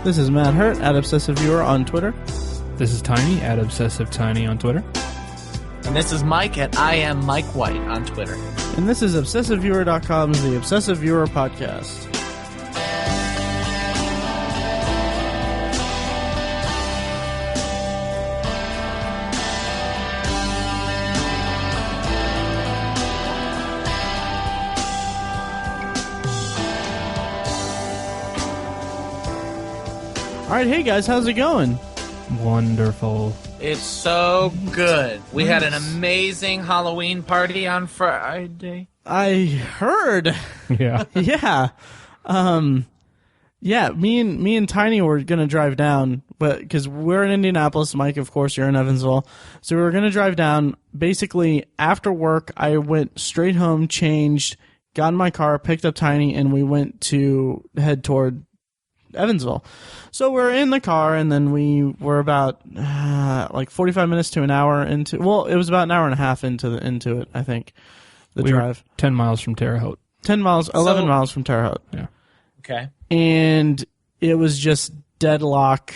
This is Matt Hurt at Obsessive Viewer on Twitter. This is Tiny at Obsessive Tiny on Twitter. And this is Mike at I am Mike White on Twitter. And this is ObsessiveViewer.com's The Obsessive Viewer Podcast. All right, hey guys, how's it going? Wonderful. It's so good. We had an amazing Halloween party on Friday. I heard. Yeah. Yeah. Yeah, me and Tiny were going to drive down, but because we're in Indianapolis, Mike, of course, you're in Evansville. So we were going to drive down. Basically, after work, I went straight home, changed, got in my car, picked up Tiny, and we went to head toward Evansville. So we're in the car, and then we were about like 45 minutes to an hour into. Well, it was about an hour and a half into it. I think the drive. 10 miles from Terre Haute. 11 miles from Terre Haute. Yeah. Okay. And it was just deadlock,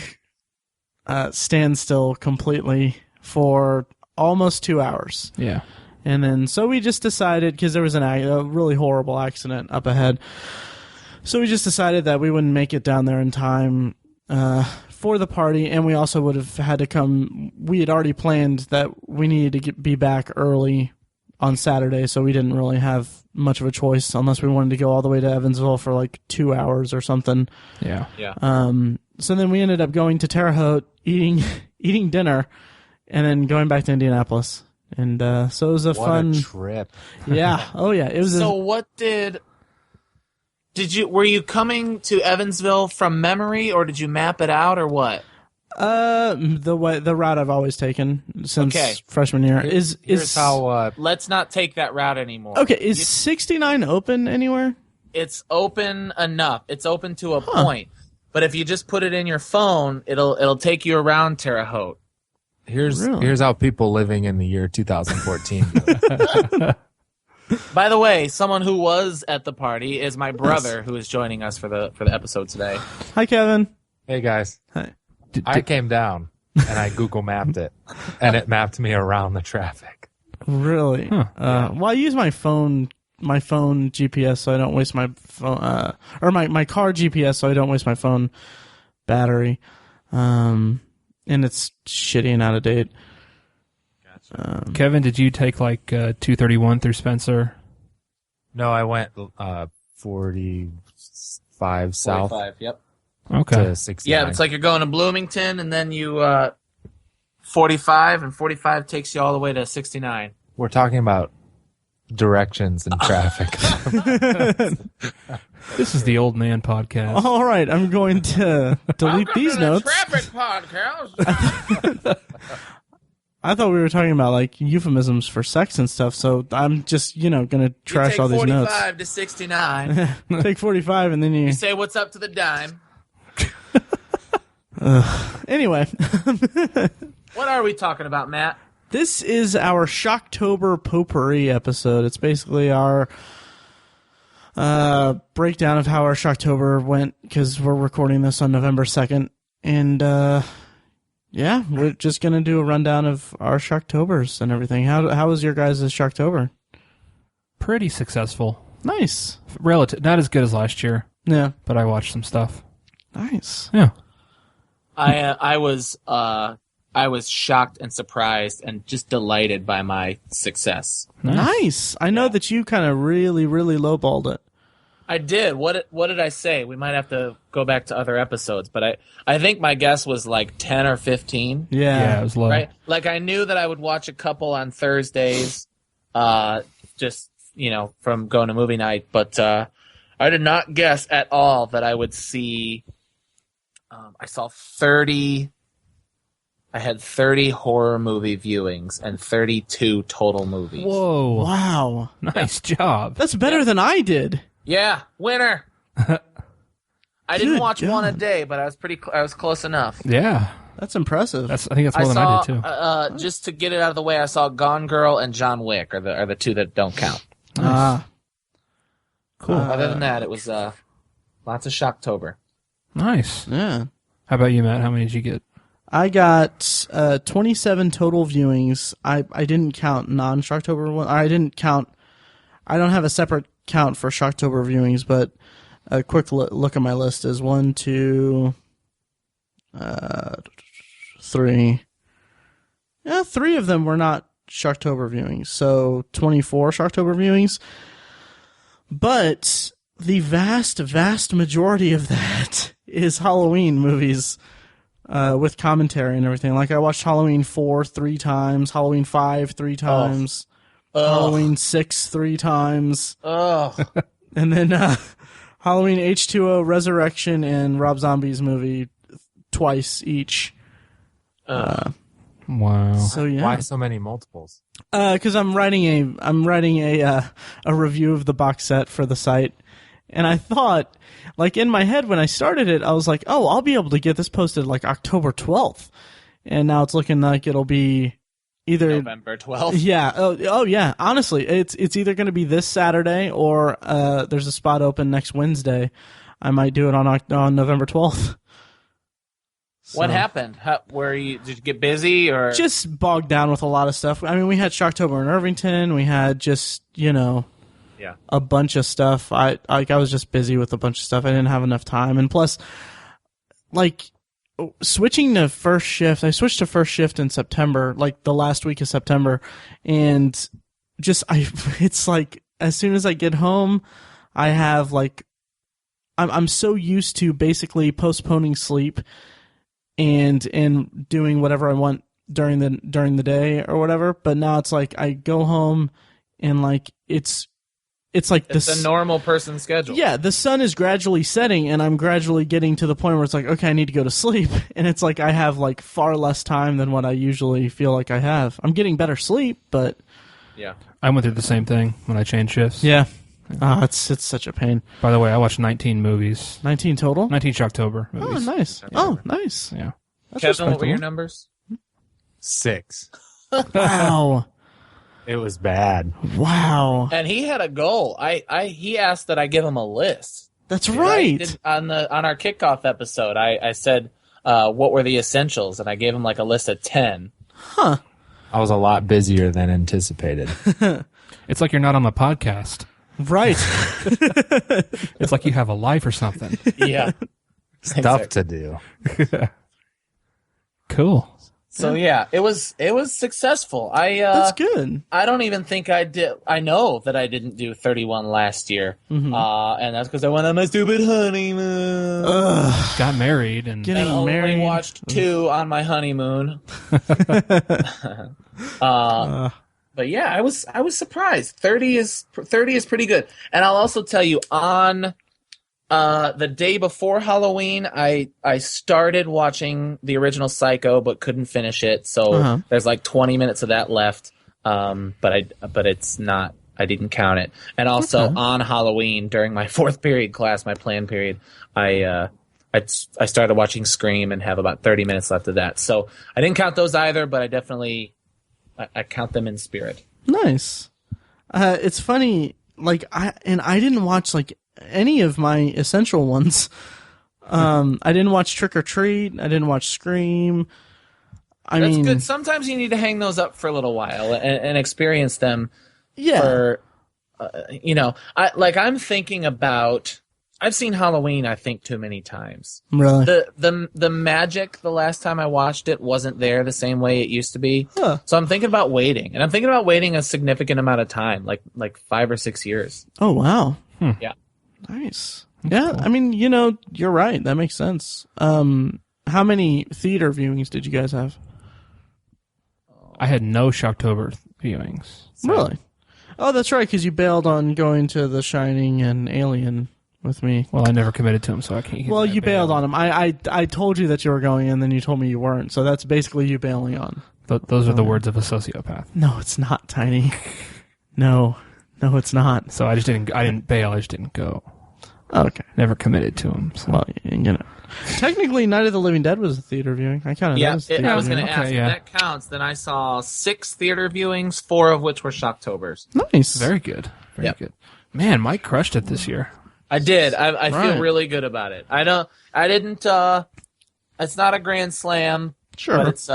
standstill completely for almost 2 hours. Yeah. And then so we just decided, because there was a really horrible accident up ahead. So we just decided that we wouldn't make it down there in time for the party, and we also would have had to come. We had already planned that we needed to be back early on Saturday, so we didn't really have much of a choice unless we wanted to go all the way to Evansville for like 2 hours or something. Yeah. Yeah. So then we ended up going to Terre Haute, eating dinner, and then going back to Indianapolis. And so it was a fun trip. Yeah. Oh yeah. It was. So what were you coming to Evansville from memory, or did you map it out, or what? The route I've always taken since freshman year is how. Let's not take that route anymore. Okay, is 69 open anywhere? It's open enough. It's open to a point. But if you just put it in your phone, it'll take you around Terre Haute. Here's how people living in the year 2014 do it. By the way, someone who was at the party is my brother, who is joining us for the episode today. Hi, Kevin. Hey guys. Hi. I came down and I Google mapped it, and it mapped me around the traffic. Really? Huh. Well, I use my phone GPS so I don't waste my phone, or my car GPS so I don't waste my phone battery. And it's shitty and out of date. Kevin, did you take like 231 through Spencer? No, I went 45 south 45, yep. Okay. to 69. Yeah, it's like you're going to Bloomington, and then you 45, and 45 takes you all the way to 69. We're talking about directions and traffic. This is the Old Man Podcast. All right, I'm going to delete these notes. Traffic podcast. I thought we were talking about like euphemisms for sex and stuff, so I'm just gonna trash all these notes. 45 to 69. Take 45 and then You say what's up to the dime. Anyway, What are we talking about, Matt? this is our Shocktober Potpourri episode. It's basically our breakdown of how our Shocktober went, because we're recording this on November 2nd, and yeah, we're just gonna do a rundown of our Shocktobers and everything. How was your guys' Shocktober? Pretty successful. Nice. Relative, not as good as last year, Yeah. but I watched some stuff. Nice. Yeah. I was shocked and surprised and just delighted by my success. Nice. I know that you kind of really, really lowballed it. I did. What did I say? We might have to go back to other episodes, but I think my guess was like 10 or 15. Yeah, it was low. Right? Like I knew that I would watch a couple on Thursdays, just from going to movie night, but I did not guess at all that I would see. I saw 30. I had 30 horror movie viewings and 32 total movies. Whoa. Wow. Nice job. That's better than I did. Yeah, winner. I didn't Good watch God. one a day, but I was close enough. Yeah. That's impressive. I think that's more than I did too. Just to get it out of the way, I saw Gone Girl and John Wick are the two that don't count. Ah. Cool. Other than that, it was lots of Shocktober. Nice. Yeah. How about you, Matt? How many did you get? I got 27 total viewings. I didn't count non-Shocktober one. I didn't count. I don't have a separate count for Shocktober viewings, but a quick look at my list is 1, 2, 3. Yeah, 3 of them were not Shocktober viewings, so 24 Shocktober viewings. But the vast majority of that is Halloween movies. With commentary and everything. Like, I watched Halloween 4 3 times, Halloween 5 3 times, Halloween 6 3 times. And then Halloween H2O, Resurrection, and Rob Zombie's movie twice each. Wow. So yeah. Why so many multiples? Because I'm writing a review of the box set for the site, and I thought, like, in my head when I started it, I was like, oh, I'll be able to get this posted like October 12th, and now it's looking like it'll be either November 12th. Yeah. Oh yeah. Honestly, it's either going to be this Saturday or there's a spot open next Wednesday. I might do it on November 12th. So, what happened? Did you get busy or just bogged down with a lot of stuff? I mean, we had Shocktober in Irvington. We had just, a bunch of stuff. I was just busy with a bunch of stuff. I didn't have enough time. And plus, like, switching to first shift, I switched to first shift in September, like the last week of September. And it's like, as soon as I get home, I have like, I'm so used to basically postponing sleep and doing whatever I want during the day or whatever. But now it's like I go home and like it's like it's a normal person schedule. Yeah, the sun is gradually setting, and I'm gradually getting to the point where it's like, okay, I need to go to sleep, and it's like I have like far less time than what I usually feel like I have. I'm getting better sleep, but yeah, I went through the same thing when I changed shifts. Yeah. It's such a pain. By the way, I watched 19 movies. 19 total? 19 Shocktober movies. Oh, nice. Oh, nice. Yeah. That's Kevin, what were your numbers? 6. Wow. It was bad. Wow. And he had a goal. He asked that I give him a list. That's right. On our kickoff episode, I said what were the essentials, and I gave him like a list of 10. Huh. I was a lot busier than anticipated. It's like you're not on the podcast. Right. It's like you have a life or something. Yeah. Stuff to do. Cool. So yeah, it was successful. That's good. I don't even think I did. I know that I didn't do 31 last year, and that's because I went on my stupid honeymoon. Got married and only watched 2 on my honeymoon. But yeah, I was surprised. 30 is pretty good. And I'll also tell you, on the day before Halloween, I started watching the original Psycho, but couldn't finish it. So there's like 20 minutes of that left. But it's not. I didn't count it. And also on Halloween, during my 4th period class, my plan period, I started watching Scream and have about 30 minutes left of that. So I didn't count those either, but I definitely. I count them in spirit. Nice. It's funny, like I didn't watch like any of my essential ones. I didn't watch Trick or Treat. I didn't watch Scream. That's good. Sometimes you need to hang those up for a little while and experience them. Yeah. For, I'm thinking about. I've seen Halloween, I think, too many times. Really? The magic the last time I watched it wasn't there the same way it used to be. Huh. So I'm thinking about waiting. And I'm thinking about waiting a significant amount of time, like 5 or 6 years. Oh, wow. Yeah. Nice. That's cool. I mean, you're right. That makes sense. How many theater viewings did you guys have? I had no Shocktober viewings. So. Really? Oh, that's right, because you bailed on going to The Shining and Alien with me. Well, I never committed to him, so I can't. Well, you bailed on him. I told you that you were going, and then you told me you weren't. So that's basically you bailing on. Those are the words of a sociopath. No, it's not, Tiny. No, it's not. So I didn't bail. I just didn't go. Okay. Never committed to him. So. Well, technically, Night of the Living Dead was a theater viewing. I kind of noticed. I was going to ask if that counts. Then I saw 6 theater viewings, 4 of which were Shocktobers. Nice. Very good. Very good. Man, Mike crushed it this year. I did. I Right. feel really good about it. I didn't. It's not a grand slam, Sure. but it's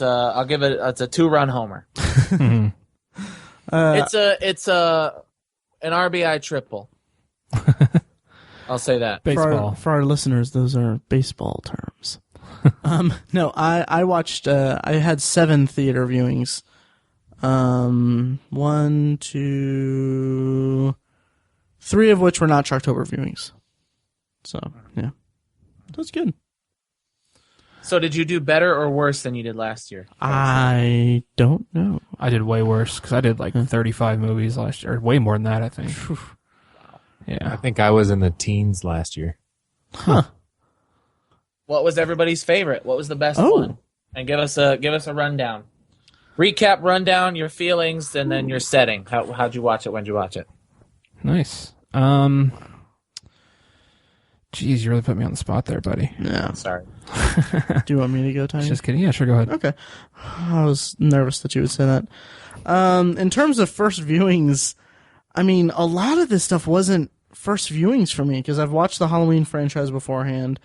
I'll give it. It's a 2-run homer. Uh, It's an RBI triple. I'll say that. Baseball. For our listeners, those are baseball terms. No, I watched. I had 7 theater viewings. 1, 2, 3 of which were not Shocktober viewings. So yeah, that's good. So did you do better or worse than you did last year? I don't know. I did way worse because I did like 35 movies last year. Or way more than that, I think. I Yeah. think I was in the teens last year. Huh? What was everybody's favorite? What was the best Oh. one? And give us a rundown. Recap, rundown, your feelings, and then your setting. How'd you watch it? When'd you watch it? Nice. Geez, you really put me on the spot there, buddy. Yeah. Sorry. Do you want me to go, Tiny? Just kidding. Yeah, sure, go ahead. Okay. I was nervous that you would say that. In terms of first viewings, I mean, a lot of this stuff wasn't first viewings for me because I've watched the Halloween franchise beforehand.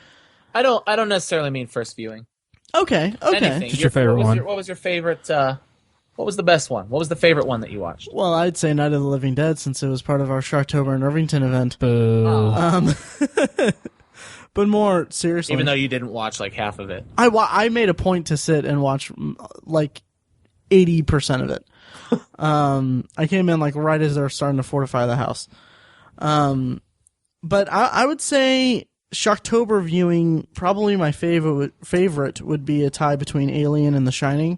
I don't necessarily mean first viewing. Okay. Anything. Just your favorite one. What was your favorite? What was the best one? What was the favorite one that you watched? Well, I'd say Night of the Living Dead since it was part of our Shocktober in Irvington event. Boo. But more seriously, Even though you didn't watch like half of it. I made a point to sit and watch like 80% of it. I came in like right as they were starting to fortify the house. But I would say Shocktober viewing, probably my favorite would be a tie between Alien and The Shining,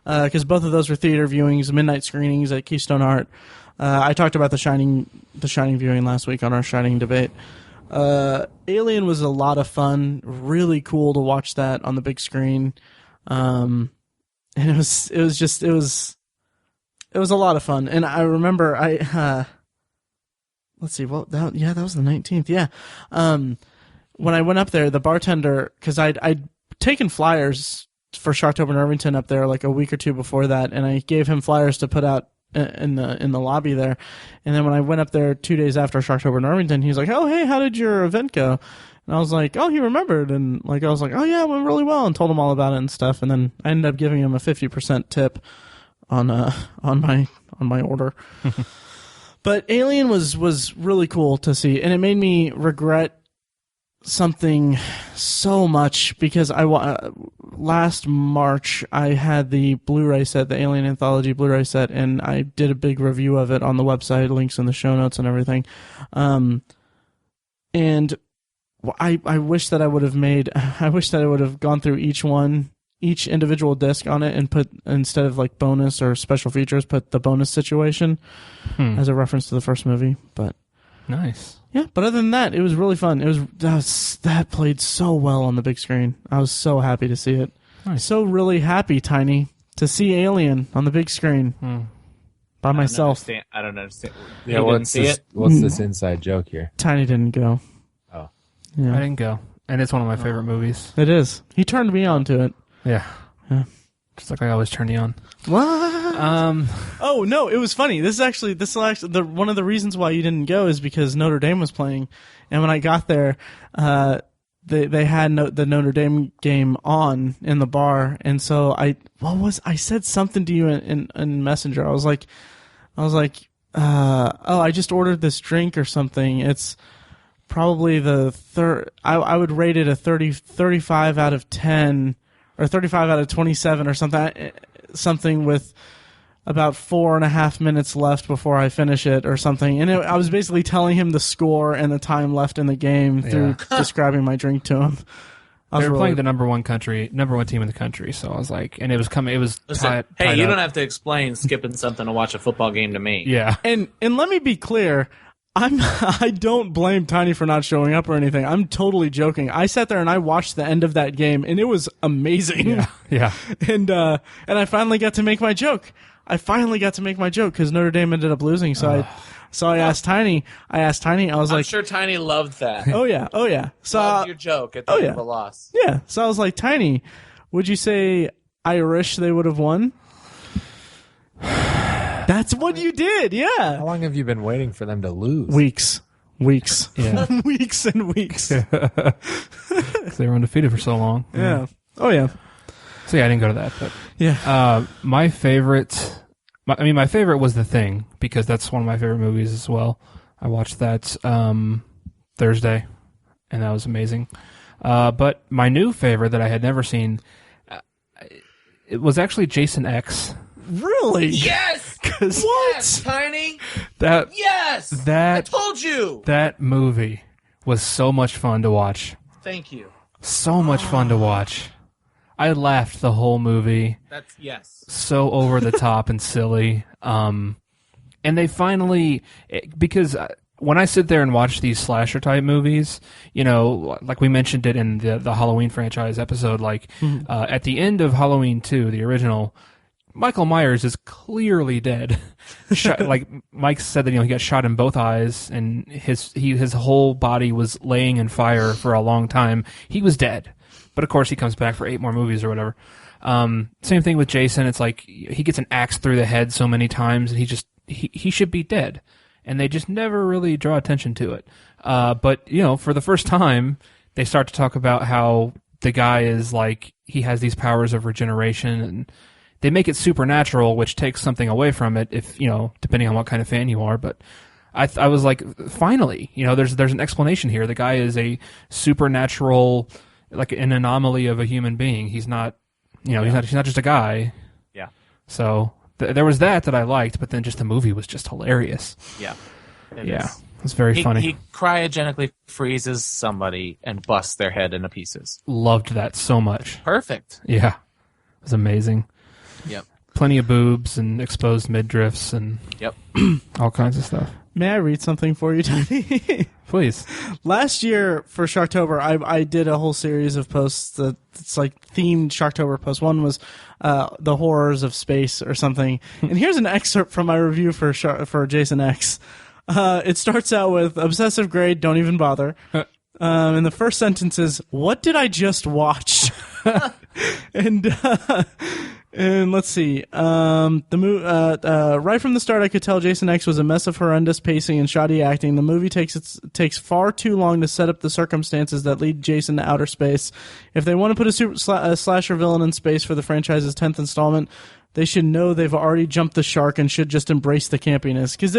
because both of those were theater viewings, midnight screenings at Keystone Art. I talked about the Shining viewing last week on our Shining debate. Alien was a lot of fun, really cool to watch that on the big screen. And it was a lot of fun. And I remember let's see, that was the 19th. Yeah. When I went up there, the bartender, cause I'd taken flyers for Shocktober in Irvington up there like a week or two before that. And I gave him flyers to put out in the lobby there. And then when I went up there 2 days after Shocktober in Irvington, he was like, "Oh, hey, how did your event go?" And I was like, "Oh, he remembered." And like, I was like, "Oh yeah, it went really well," and told him all about it and stuff. And then I ended up giving him a 50% tip on my order. But Alien was really cool to see, and it made me regret something so much because last March I had the Blu-ray set, the Alien Anthology Blu-ray set, and I did a big review of it on the website, links in the show notes and everything. And I wish that I would have gone through each individual disc on it and put, instead of like bonus or special features, put the bonus situation as a reference to the first movie. But Nice. yeah, but other than that, it was really fun. That played so well on the big screen. I was so happy to see it. Nice. So really happy, Tiny, to see Alien on the big screen by myself. I don't understand. Yeah, You didn't see it? What's this inside joke here? Tiny didn't go. Oh. Yeah, I didn't go. And it's one of my favorite movies. it is. He turned me on to it. Yeah. Yeah. Just like I always turn you on. What? Um, Oh no, it was funny. This will actually one of the reasons why you didn't go is because Notre Dame was playing, and when I got there, they had the Notre Dame game on in the bar, and so I said something to you in Messenger. I was like, oh, I just ordered this drink or something. It's probably the third. I would rate it a 35 out of 10 or 35 out of 27 or something with about 4.5 minutes left before I finish it or something. And I was basically telling him the score and the time left in the game through describing my drink to him. they were playing the number one team in the country, so I was like, and it was coming. It was Listen, tied you up. don't have to explain skipping something to watch a football game to me. Yeah. And let me be clear, I don't blame Tiny for not showing up or anything. I'm totally joking. I sat there and I watched the end of that game, and it was amazing. Yeah. And I finally got to make my joke. Because Notre Dame ended up losing. So I asked Tiny. I was I'm like, sure Tiny loved that. oh yeah. So Loved your joke at the end of a loss. yeah. So I was like, Tiny, would you say Irish they would have won? That's what you did. How Yeah. long have you been waiting for them to lose? Weeks. Weeks. Yeah. Weeks and weeks. 'Cause they were undefeated for so long. Yeah. Oh, yeah. So yeah, I didn't go to that, but Yeah. my favorite was The Thing, because that's one of my favorite movies as well. I watched that Thursday, and that was amazing. But my new favorite that I had never seen, it was actually Jason X. Really? Yes! What? Yes, Tiny! Yes! I told you! That movie was so much fun to watch. Thank you. So much fun to watch. I laughed the whole movie. Yes. So over the top and silly. And they finally, because when I sit there and watch these slasher type movies, you know, like we mentioned it in the Halloween franchise episode, like at the end of Halloween 2, the original, Michael Myers is clearly dead. Like Mike said that, you know, he got shot in both eyes and his whole body was laying in fire for a long time. He was dead. But of course he comes back for 8 more movies or whatever. Same thing with Jason. It's like he gets an axe through the head so many times and he should be dead. And they just never really draw attention to it. But, you know, for the first time, they start to talk about how the guy is like, he has these powers of regeneration, and they make it supernatural, which takes something away from it, if, you know, depending on what kind of fan you are. But I was like, finally, you know, there's an explanation here. The guy is a supernatural, like an anomaly of a human being. He's not, you know, he's not just a guy. Yeah. So there was that I liked, but then just the movie was just hilarious. Yeah. It's very funny. He cryogenically freezes somebody and busts their head into pieces. Loved that so much. Perfect. Yeah. It was amazing. Yep. Plenty of boobs and exposed midriffs and all kinds of stuff. May I read something for you, Tony? Please. Last year for Shocktober, I did a whole series of posts that's like themed Shocktober posts. One was the horrors of space or something. And here's an excerpt from my review for Jason X. It starts out with obsessive grade, don't even bother. And the first sentence is, "What did I just watch?" And let's see. Right from the start, I could tell Jason X was a mess of horrendous pacing and shoddy acting. The movie takes far too long to set up the circumstances that lead Jason to outer space. If they want to put a slasher villain in space for the franchise's 10th installment, they should know they've already jumped the shark and should just embrace the campiness. Because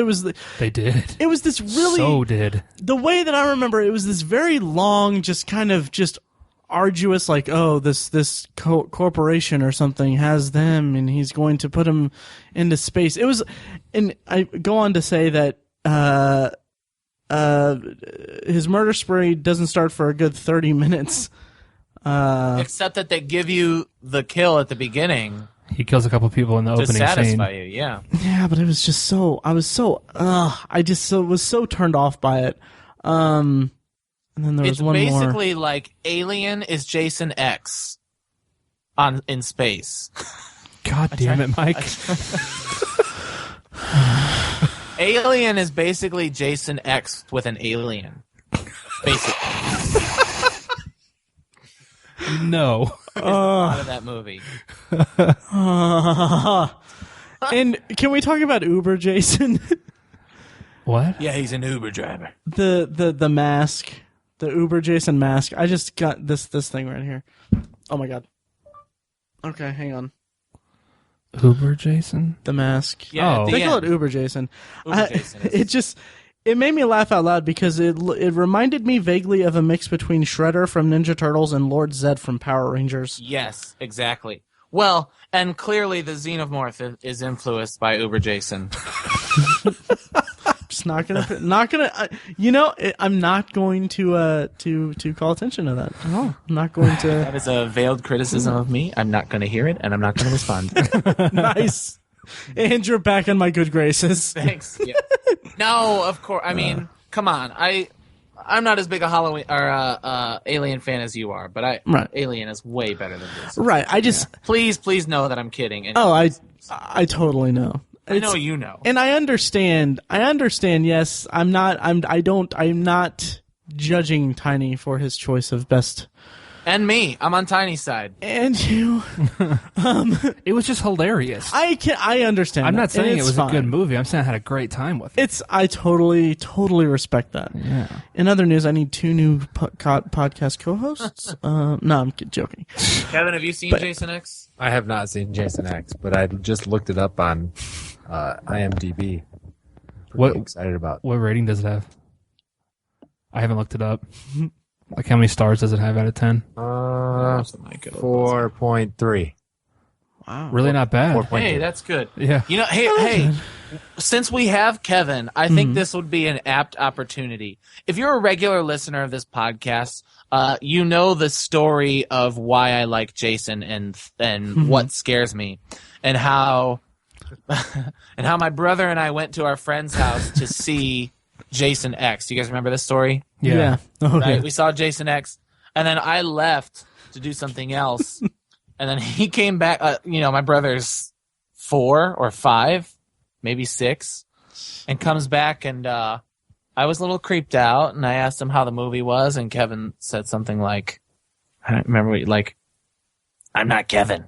they did. It was this really... So did. The way that I remember it was this very long, just kind of just arduous, like, oh, this corporation or something has them and he's going to put them into space. It was, and I go on to say that his murder spree doesn't start for a good 30 minutes. Except that they give you the kill at the beginning. He kills a couple people in the opening scene. To satisfy you, yeah. Yeah, but it was just so, I was so turned off by it. And then there was one more. It's basically like Alien is Jason X in space. God damn it, Mike. Alien is basically Jason X with an alien. Basically. No. Out of that movie. And can we talk about Uber Jason? What? Yeah, he's an Uber driver. The mask. The Uber Jason mask. I just got this thing right here. Oh my god. Okay, hang on. Uber Jason? The mask. Yeah, they call it Uber Jason. Jason it made me laugh out loud because it reminded me vaguely of a mix between Shredder from Ninja Turtles and Lord Zed from Power Rangers. Yes, exactly. Well, and clearly the Xenomorph is influenced by Uber Jason. Just not gonna. I'm not going to call attention to that at all. I'm not going to. That is a veiled criticism of me. I'm not going to hear it, and I'm not going to respond. Nice. And you're back on my good graces. Thanks. Yeah. No, of course. I mean, come on. I'm not as big a Halloween or Alien fan as you are, but Alien is way better than this. Right. I just please know that I'm kidding. I totally know. I know you know. And I understand. Yes, I'm not judging Tiny for his choice of best And me. I'm on Tiny's side. And you. It was just hilarious. I understand. I'm that, not saying and it was fine. a good movie. I'm saying I had a great time with it. I totally respect that. Yeah. In other news, I need 2 new podcast co-hosts. No, I'm joking. Kevin, have you seen Jason X? I have not seen Jason X, but I just looked it up on IMDb. Pretty excited about. What rating does it have? I haven't looked it up. Like, how many stars does it have out of 10? 4.3. Wow. Really not bad. 4.3. Hey, that's good. Yeah. You know, hey, since we have Kevin, I think this would be an apt opportunity. If you're a regular listener of this podcast, you know the story of why I like Jason and what scares me, and how my brother and I went to our friend's house to see Jason X. Do you guys remember this story? Yeah. Oh, Right? yeah. We saw Jason X, and then I left to do something else, and then he came back. My brother's 4 or 5, maybe 6, and comes back, and I was a little creeped out, and I asked him how the movie was, and Kevin said something like, I don't remember what, like, "I'm not Kevin,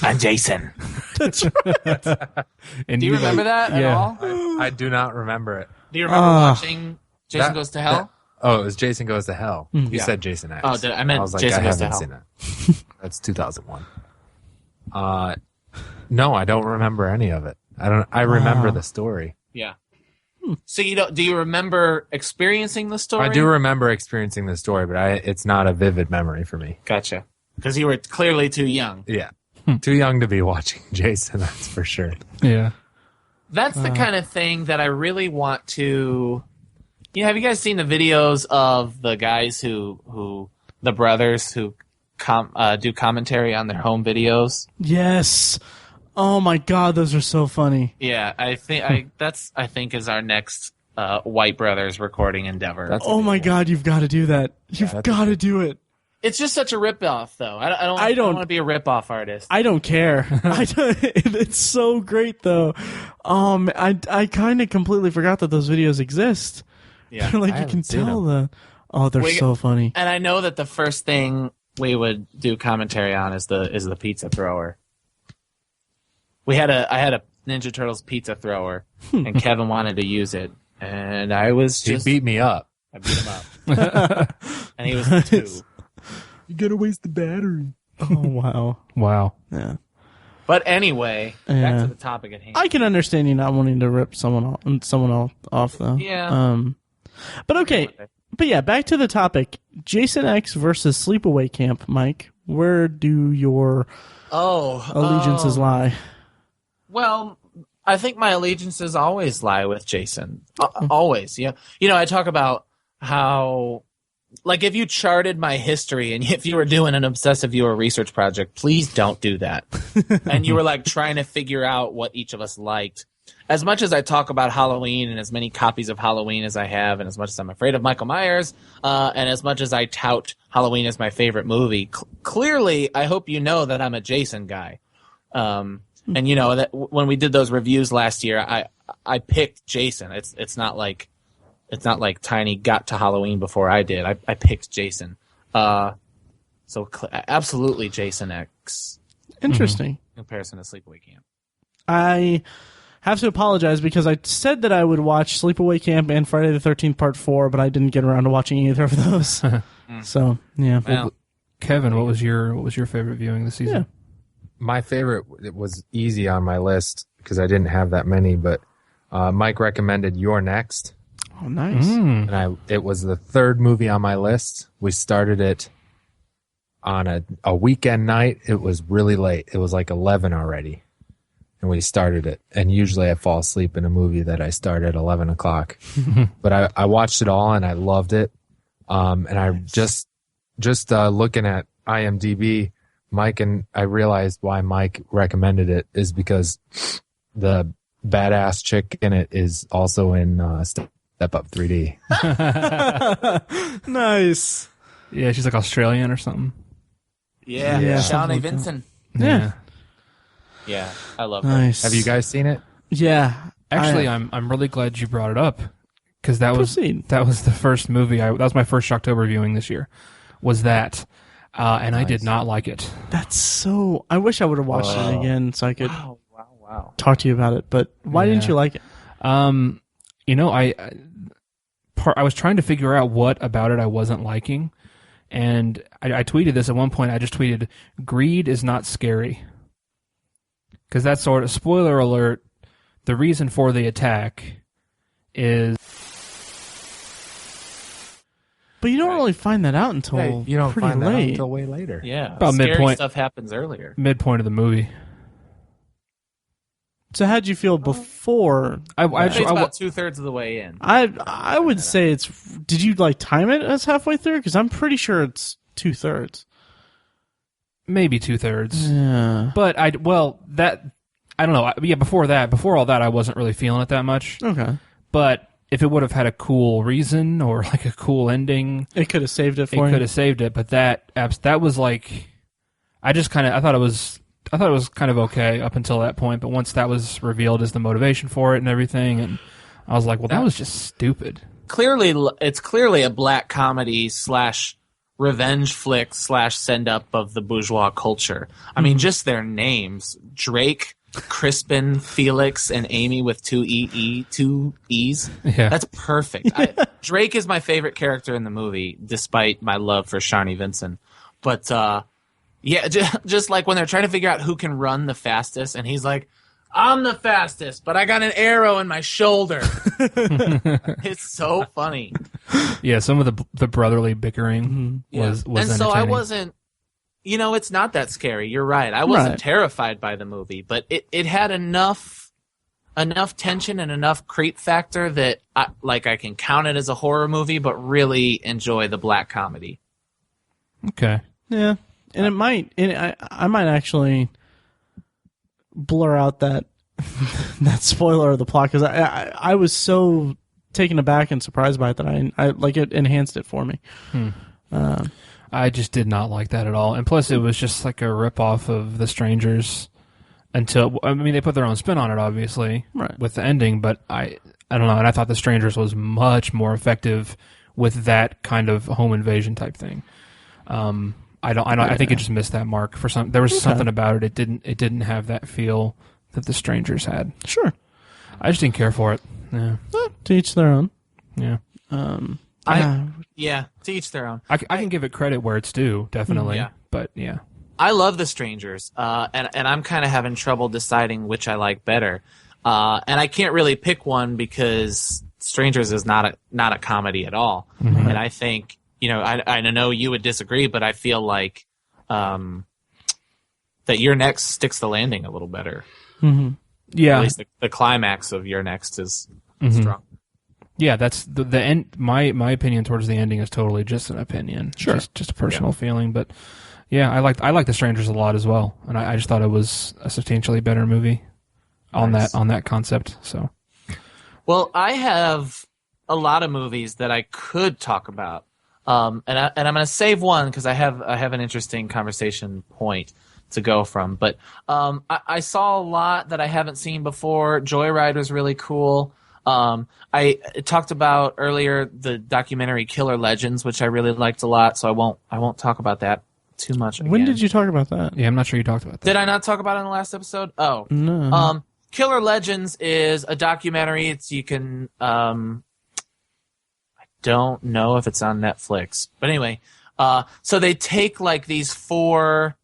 I'm Jason." And Do you remember that at all? I do not remember it. Do you remember watching Jason Goes to Hell? Oh, it was Jason Goes to Hell. You Yeah. said Jason X. Oh, I meant was like, Jason I Goes to haven't Hell. seen that. That's 2001. No, I don't remember any of it. I remember the story. Yeah. So do you remember experiencing the story? I do remember experiencing the story, but it's not a vivid memory for me. Gotcha. Because you were clearly too young. Yeah. Too young to be watching Jason, that's for sure. Yeah. That's the kind of thing that I really want to. Have you guys seen the videos of the guys the brothers who do commentary on their home videos? Yes. Oh my God, those are so funny. Yeah, I think is our next White Brothers recording endeavor. Oh my God, you've got to do that. You've got to do it. It's just such a ripoff, though. I don't want to be a ripoff artist. I don't care. It's so great, though. I kind of completely forgot that those videos exist. Yeah, Like, I you can haven't seen tell they're so funny. And I know that the first thing we would do commentary on is the pizza thrower. I had a Ninja Turtles pizza thrower, and Kevin wanted to use it, and I was He just beat me up. I beat him up, and he was 2. You gotta waste the battery. Oh, wow. Wow. Yeah. But anyway, back to the topic at hand. I can understand you not wanting to rip someone off, though. Yeah. But okay. But yeah, back to the topic. Jason X versus Sleepaway Camp, Mike. Where do your allegiances lie? Well, I think my allegiances always lie with Jason. Always. Yeah. I talk about how, like, if you charted my history and if you were doing an obsessive viewer research project, please don't do that. And you were, like, trying to figure out what each of us liked. As much as I talk about Halloween and as many copies of Halloween as I have, and as much as I'm afraid of Michael Myers, and as much as I tout Halloween as my favorite movie, clearly I hope you know that I'm a Jason guy. And that when we did those reviews last year, I picked Jason. It's not like Tiny got to Halloween before I did. I picked Jason. So absolutely Jason X. Interesting. In comparison to Sleepaway Camp. I have to apologize because I said that I would watch Sleepaway Camp and Friday the 13th Part 4, but I didn't get around to watching either of those. So, yeah. Well, Kevin, what was your favorite viewing this season? My favorite, it was easy on my list because I didn't have that many, but Mike recommended You're Next. Oh, nice. And it was the 3rd movie on my list. We started it on a weekend night. It was really late. It was like 11 already. And we started it. And usually I fall asleep in a movie that I start at 11 o'clock. But I watched it all and I loved it. And I just looking at IMDb, Mike, and I realized why Mike recommended it is because the badass chick in it is also in Step Up 3D. Nice. Yeah, she's like Australian or something. yeah. Shawnee Something like that. Vincent. Yeah. Yeah, I love her. Nice. Have you guys seen it? Yeah. Actually, I'm really glad you brought it up because that was Proceed. the first movie. That was my first Shocktober viewing this year. Was that and I did not like it. That's so. I wish I would have watched it again so I could Wow. talk to you about it. But why didn't you like it? You know, I was trying to figure out what about it I wasn't liking, and I tweeted this at one point. I just tweeted, "Greed is not scary," because that's sort of spoiler alert. The reason for the attack is. But you don't really find that out until you don't pretty find that out late. until way later. Yeah, About scary midpoint. stuff happens earlier. Midpoint of the movie. So how'd you feel before? I think it's about 2/3 of the way in. I would say it's. Did you like time it as halfway through? Because I'm pretty sure it's 2/3. Maybe 2/3. Yeah. But I don't know. Yeah, before all that, I wasn't really feeling it that much. Okay. But if it would have had a cool reason or like a cool ending, it could have saved it for you. It could have saved it. But that was like, I thought it was kind of okay up until that point. But once that was revealed as the motivation for it and everything, and I was like, well, that was just stupid. It's clearly a black comedy / revenge flick / send up of the bourgeois culture. I mean, just their names: Drake, Crispin, Felix, and Amy with two E's. Yeah. That's perfect. Drake is my favorite character in the movie, despite my love for Sharni Vinson. But yeah, just like when they're trying to figure out who can run the fastest, and he's like, "I'm the fastest, but I got an arrow in my shoulder." It's so funny. Yeah, some of the brotherly bickering was and so I wasn't. It's not that scary. You're right. I wasn't terrified by the movie, but it had enough tension and enough creep factor that I can count it as a horror movie, but really enjoy the black comedy. Okay. Yeah, and I might actually blur out that that spoiler of the plot because I was so taken aback and surprised by it that I like it enhanced it for me. I just did not like that at all. And plus, it was just like a ripoff of The Strangers until, I mean, they put their own spin on it, obviously, with the ending, but I don't know. And I thought The Strangers was much more effective with that kind of home invasion type thing. I think it just missed that mark for some. There was something about it. It didn't have that feel that The Strangers had. Sure. I just didn't care for it. Yeah. To each their own. Yeah. Yeah, to each their own. I can give it credit where it's due, definitely. Yeah. But yeah. I love The Strangers, and I'm kind of having trouble deciding which I like better. And I can't really pick one because Strangers is not a comedy at all. Mm-hmm. And I think, I know you would disagree, but I feel like that Your Next sticks the landing a little better. Mm-hmm. Yeah. At least the climax of Your Next is strong. Yeah, that's the end. My opinion towards the ending is totally just an opinion. Sure. Just a personal feeling. But yeah, I like The Strangers a lot as well. And I just thought it was a substantially better movie on that concept. So, well, I have a lot of movies that I could talk about. And I'm going to save one because I have an interesting conversation point to go from. But I saw a lot that I haven't seen before. Joyride was really cool. I talked about earlier the documentary Killer Legends, which I really liked a lot, so I won't talk about that too much again. When did you talk about that? Yeah, I'm not sure you talked about that. Did I not talk about it in the last episode? Oh. No. Killer Legends is a documentary. You can I don't know if it's on Netflix. But anyway, so they take like these 4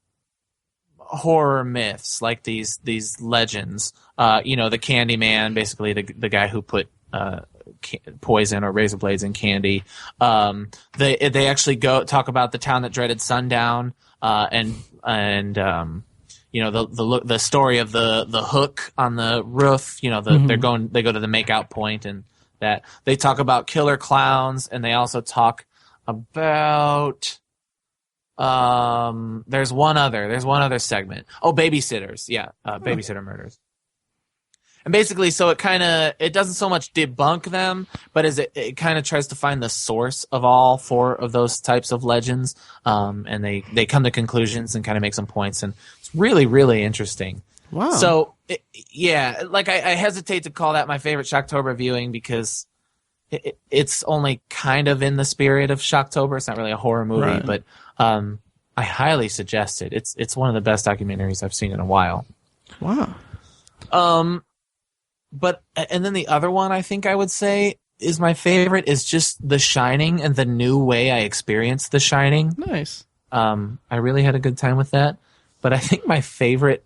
horror myths, like these legends. The Candyman, basically the guy who put poison or razor blades in candy. They actually talk about the Town That Dreaded Sundown, and the story of the hook on the roof. They go to the makeout point, and that they talk about killer clowns, and they also talk about. There's one other segment. Oh, babysitters. Yeah. Babysitter murders. And basically, so it doesn't so much debunk them, but it kind of tries to find the source of all 4 of those types of legends. And they come to conclusions and kind of make some points, and it's really, really interesting. Wow. So, I hesitate to call that my favorite Shocktober viewing because it's only kind of in the spirit of Shocktober. It's not really a horror movie, but I highly suggest it. It's one of the best documentaries I've seen in a while. Wow. But and then the other one I think I would say is my favorite is just The Shining and the new way I experienced The Shining. Nice. I really had a good time with that. But I think my favorite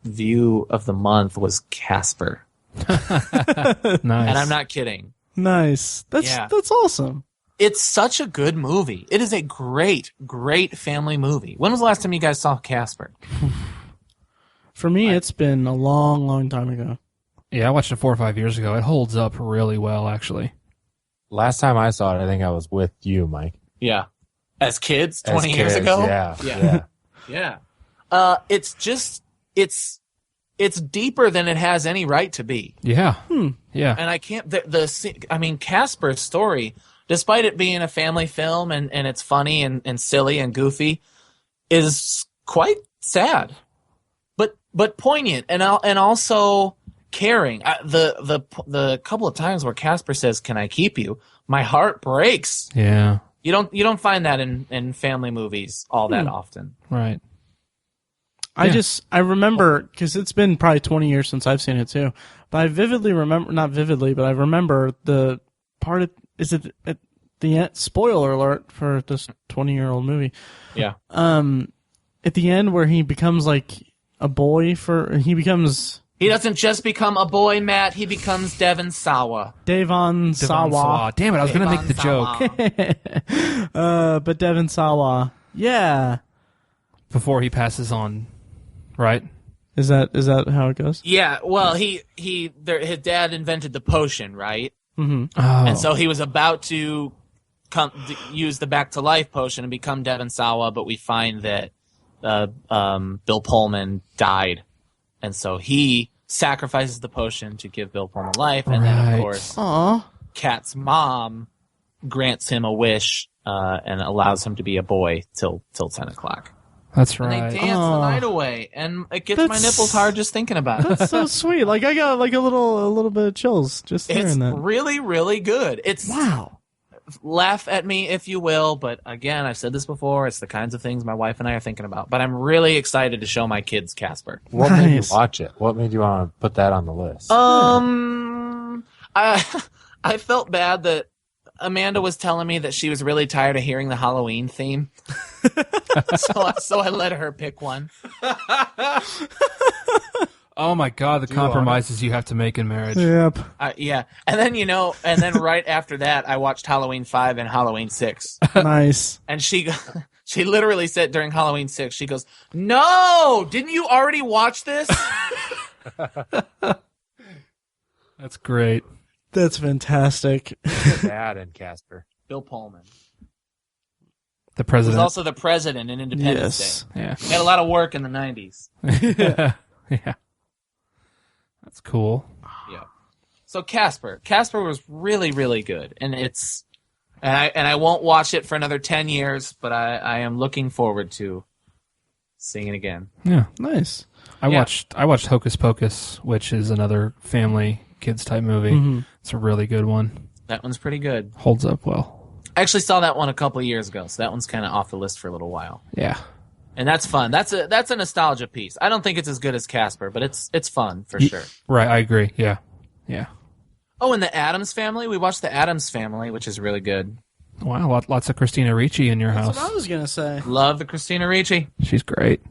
view of the month was Casper. Nice. And I'm not kidding. Nice. That's awesome. It's such a good movie. It is a great, great family movie. When was the last time you guys saw Casper? For me, it's been a long, long time ago. Yeah, I watched it 4 or 5 years ago. It holds up really well, actually. Last time I saw it, I think I was with you, Mike. Yeah. As kids, 20 As years kids, ago? Yeah. Yeah. It's just, it's deeper than it has any right to be. Yeah. Yeah. And I can't, Casper's story, despite it being a family film and it's funny and silly and goofy, is quite sad, but poignant and also caring. The couple of times where Casper says, "Can I keep you?" my heart breaks. Yeah. You don't find that in family movies all that often. Right. I remember, because it's been probably 20 years since I've seen it too, but I vividly remember, not vividly, but I remember the part of, is it at the end, spoiler alert for this 20-year-old movie. Yeah. At the end where he becomes like a boy He doesn't just become a boy, Matt. He becomes Devon Sawa. Devon Sawa. Damn it, I was going to make the Devon joke. But Devon Sawa. Yeah. Before he passes on, right? Is that how it goes? Yeah, well, his dad invented the potion, right? Mm-hmm. Oh. And so he was about to use the back to life potion and become Devon Sawa, but we find that Bill Pullman died, and so he sacrifices the potion to give Bill Pullman life, and then of course, Kat's mom grants him a wish and allows him to be a boy till 10 o'clock. That's And right. they dance the night away, and it gets my nipples hard just thinking about it. That's so sweet. Like I got like a little bit of chills just It's hearing that. really, really good. It's Wow. Laugh at me if you will, but again, I've said this before, it's the kinds of things my wife and I are thinking about. But I'm really excited to show my kids Casper. What made you Nice. watch it? What made you want to put that on the list? I felt bad that Amanda was telling me that she was really tired of hearing the Halloween theme. so I let her pick one. Oh my God, the compromises you have to make in marriage. Yep. Yeah. And then right after that, I watched Halloween 5 and Halloween 6. Nice. And she literally said during Halloween 6, she goes, "No, didn't you already watch this?" That's great. That's fantastic. Dad and Casper. Bill Pullman. The He was president. also the president in Independence Day. Yeah. He had a lot of work in the 90s. Yeah. That's cool. Yeah. So Casper was really, really good, and I won't watch it for another 10 years, but I am looking forward to seeing it again. Yeah. Nice. I watched Hocus Pocus, which is another family kids type movie. Mm-hmm. It's a really good one. That one's pretty good. Holds up well. I actually saw that one a couple of years ago, so that one's kind of off the list for a little while. Yeah. And that's fun. That's a nostalgia piece. I don't think it's as good as Casper, but it's fun for sure. Right, I agree. Yeah. Yeah. Oh, and the Addams Family. We watched the Addams Family, which is really good. Wow, lots of Christina Ricci in your That's house. what I was gonna say. Love the Christina Ricci. She's great.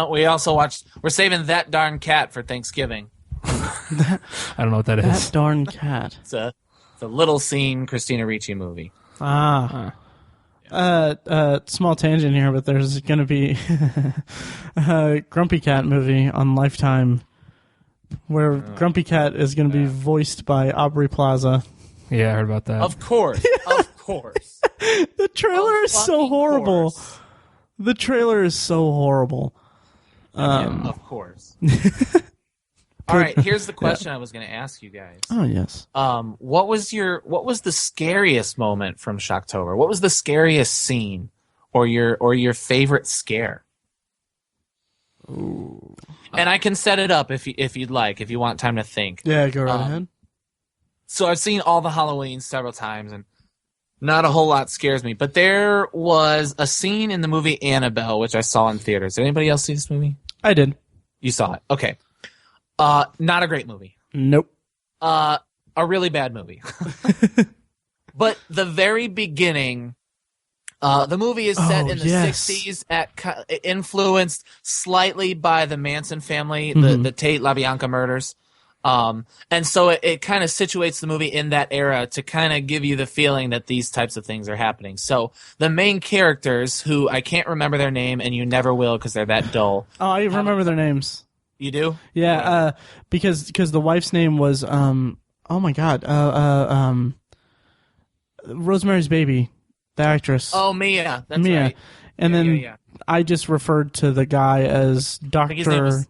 We also watched. We're saving That Darn Cat for Thanksgiving. I don't know what that is. That darn cat. It's a little scene Christina Ricci movie. Small tangent here, but there's gonna be a Grumpy Cat movie on Lifetime where Grumpy Cat is gonna be voiced by Aubrey Plaza. Yeah, I heard about that. Of course, of course. The trailer is so fucking horrible. course. The trailer is so horrible. Of course. All right, here's the question I was going to ask you guys. Oh yes. What was the scariest moment from Shocktober? What was the scariest scene or your favorite scare? Ooh. And I can set it up if you'd like, if you want time to think. Yeah, go right ahead. So I've seen all the Halloweens several times, and not a whole lot scares me. But there was a scene in the movie Annabelle, which I saw in theaters. Did anybody else see this movie? I did. You saw it. Okay. Not a great movie. Nope. A really bad movie. But the very beginning, the movie is set in the 60s, influenced slightly by the Manson family, the Tate LaBianca murders. And so it kind of situates the movie in that era to kind of give you the feeling that these types of things are happening. So the main characters, who I can't remember their name, and you never will because they're that dull. Oh, I remember their names. You do? Yeah, because the wife's name was oh my god, Rosemary's Baby, the actress. Oh, Mia. That's Mia. right. And then Yeah. I just referred to the guy as I think his name Dr. was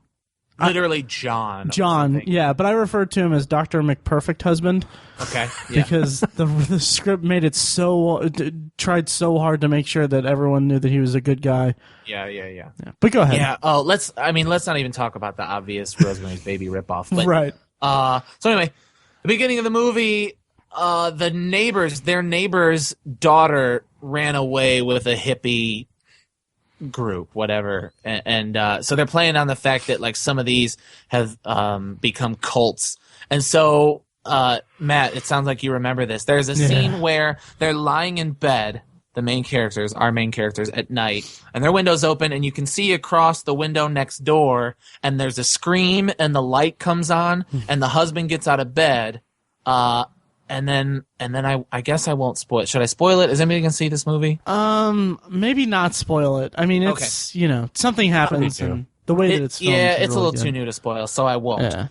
literally John. John. Yeah, but I referred to him as Dr. McPerfect Husband. Okay. Yeah. Because the script made it tried so hard to make sure that everyone knew that he was a good guy. Yeah. But go ahead. Yeah. Oh, let's not even talk about the obvious Rosemary's Baby ripoff. But, Right. So anyway, the beginning of the movie, their neighbor's daughter ran away with a hippie group, whatever, and so they're playing on the fact that like some of these have become cults, and so Matt, it sounds like you remember this. There's a scene where they're lying in bed, our main characters at night, and their window's open, and you can see across the window next door, and there's a scream, and the light comes on, and the husband gets out of bed, and then I guess I won't spoil it. Should I spoil it? Is anybody gonna see this movie? Maybe not spoil it. I mean, it's something happens, and the way that it's filmed. Yeah, is it's really a little good. too new to spoil, so I won't. Yeah.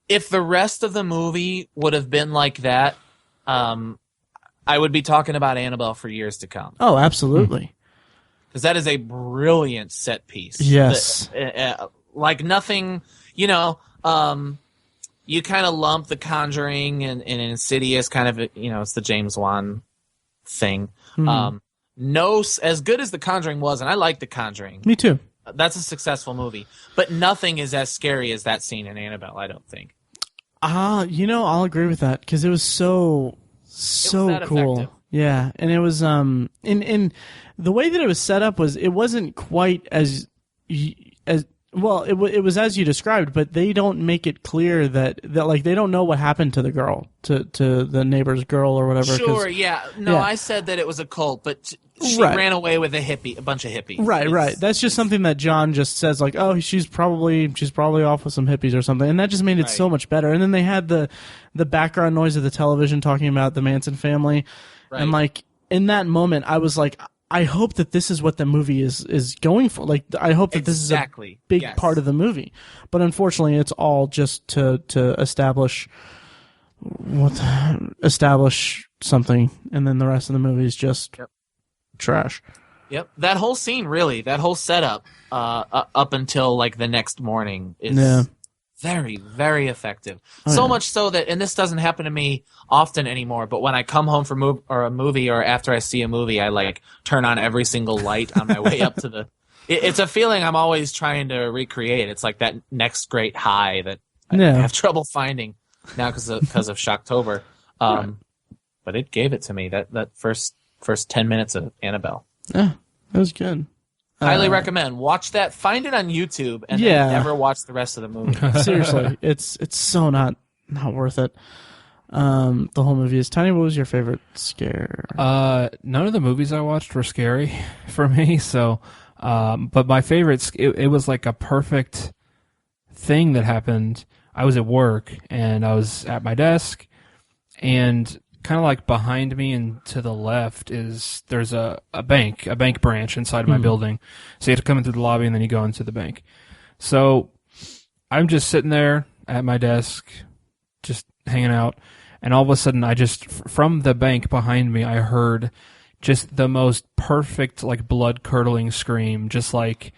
If the rest of the movie would have been like that, I would be talking about Annabelle for years to come. Oh, absolutely. Because that is a brilliant set piece. Yes. Like nothing, you kind of lump The Conjuring and Insidious kind of, it's the James Wan thing. As good as The Conjuring was, and I like The Conjuring. Me too. That's a successful movie. But nothing is as scary as that scene in Annabelle, I don't think. I'll agree with that because it was so that cool. effective. Yeah, and it was in the way that it was set up it wasn't quite as well. It was as you described, but they don't make it clear that like they don't know what happened to the girl, to the neighbor's girl or whatever. Sure, yeah. No, I said that it was a cult, but she ran away with a bunch of hippies. Right. That's just something that John just says, like, oh, she's probably off with some hippies or something, and that just made it so much better. And then they had the background noise of the television talking about the Manson family, and like in that moment, I was like, I hope that this is what the movie is going for. Like, I hope that this is a big part of the movie. But unfortunately, it's all just to establish something, and then the rest of the movie is just trash. Yep. That whole scene, really, that whole setup, up until like the next morning is very, very effective. So much so that, and this doesn't happen to me often anymore, but when I come home from a movie or after I see a movie, I like turn on every single light on my way up to the. It's a feeling I'm always trying to recreate. It's like that next great high that I have trouble finding now because of Shocktober. But it gave it to me that first 10 minutes of Annabelle. Yeah, that was good. Highly recommend. Watch that. Find it on YouTube, and then never watch the rest of the movie. Seriously, it's so not worth it. The whole movie is. Tiny, what was your favorite scare? None of the movies I watched were scary for me. So, but my favorite, it was like a perfect thing that happened. I was at work and I was at my desk, and kind of like behind me and to the left there's a bank branch inside of my building. So you have to come in through the lobby and then you go into the bank. So I'm just sitting there at my desk, just hanging out. And all of a sudden from the bank behind me, I heard just the most perfect, like blood curdling scream, just like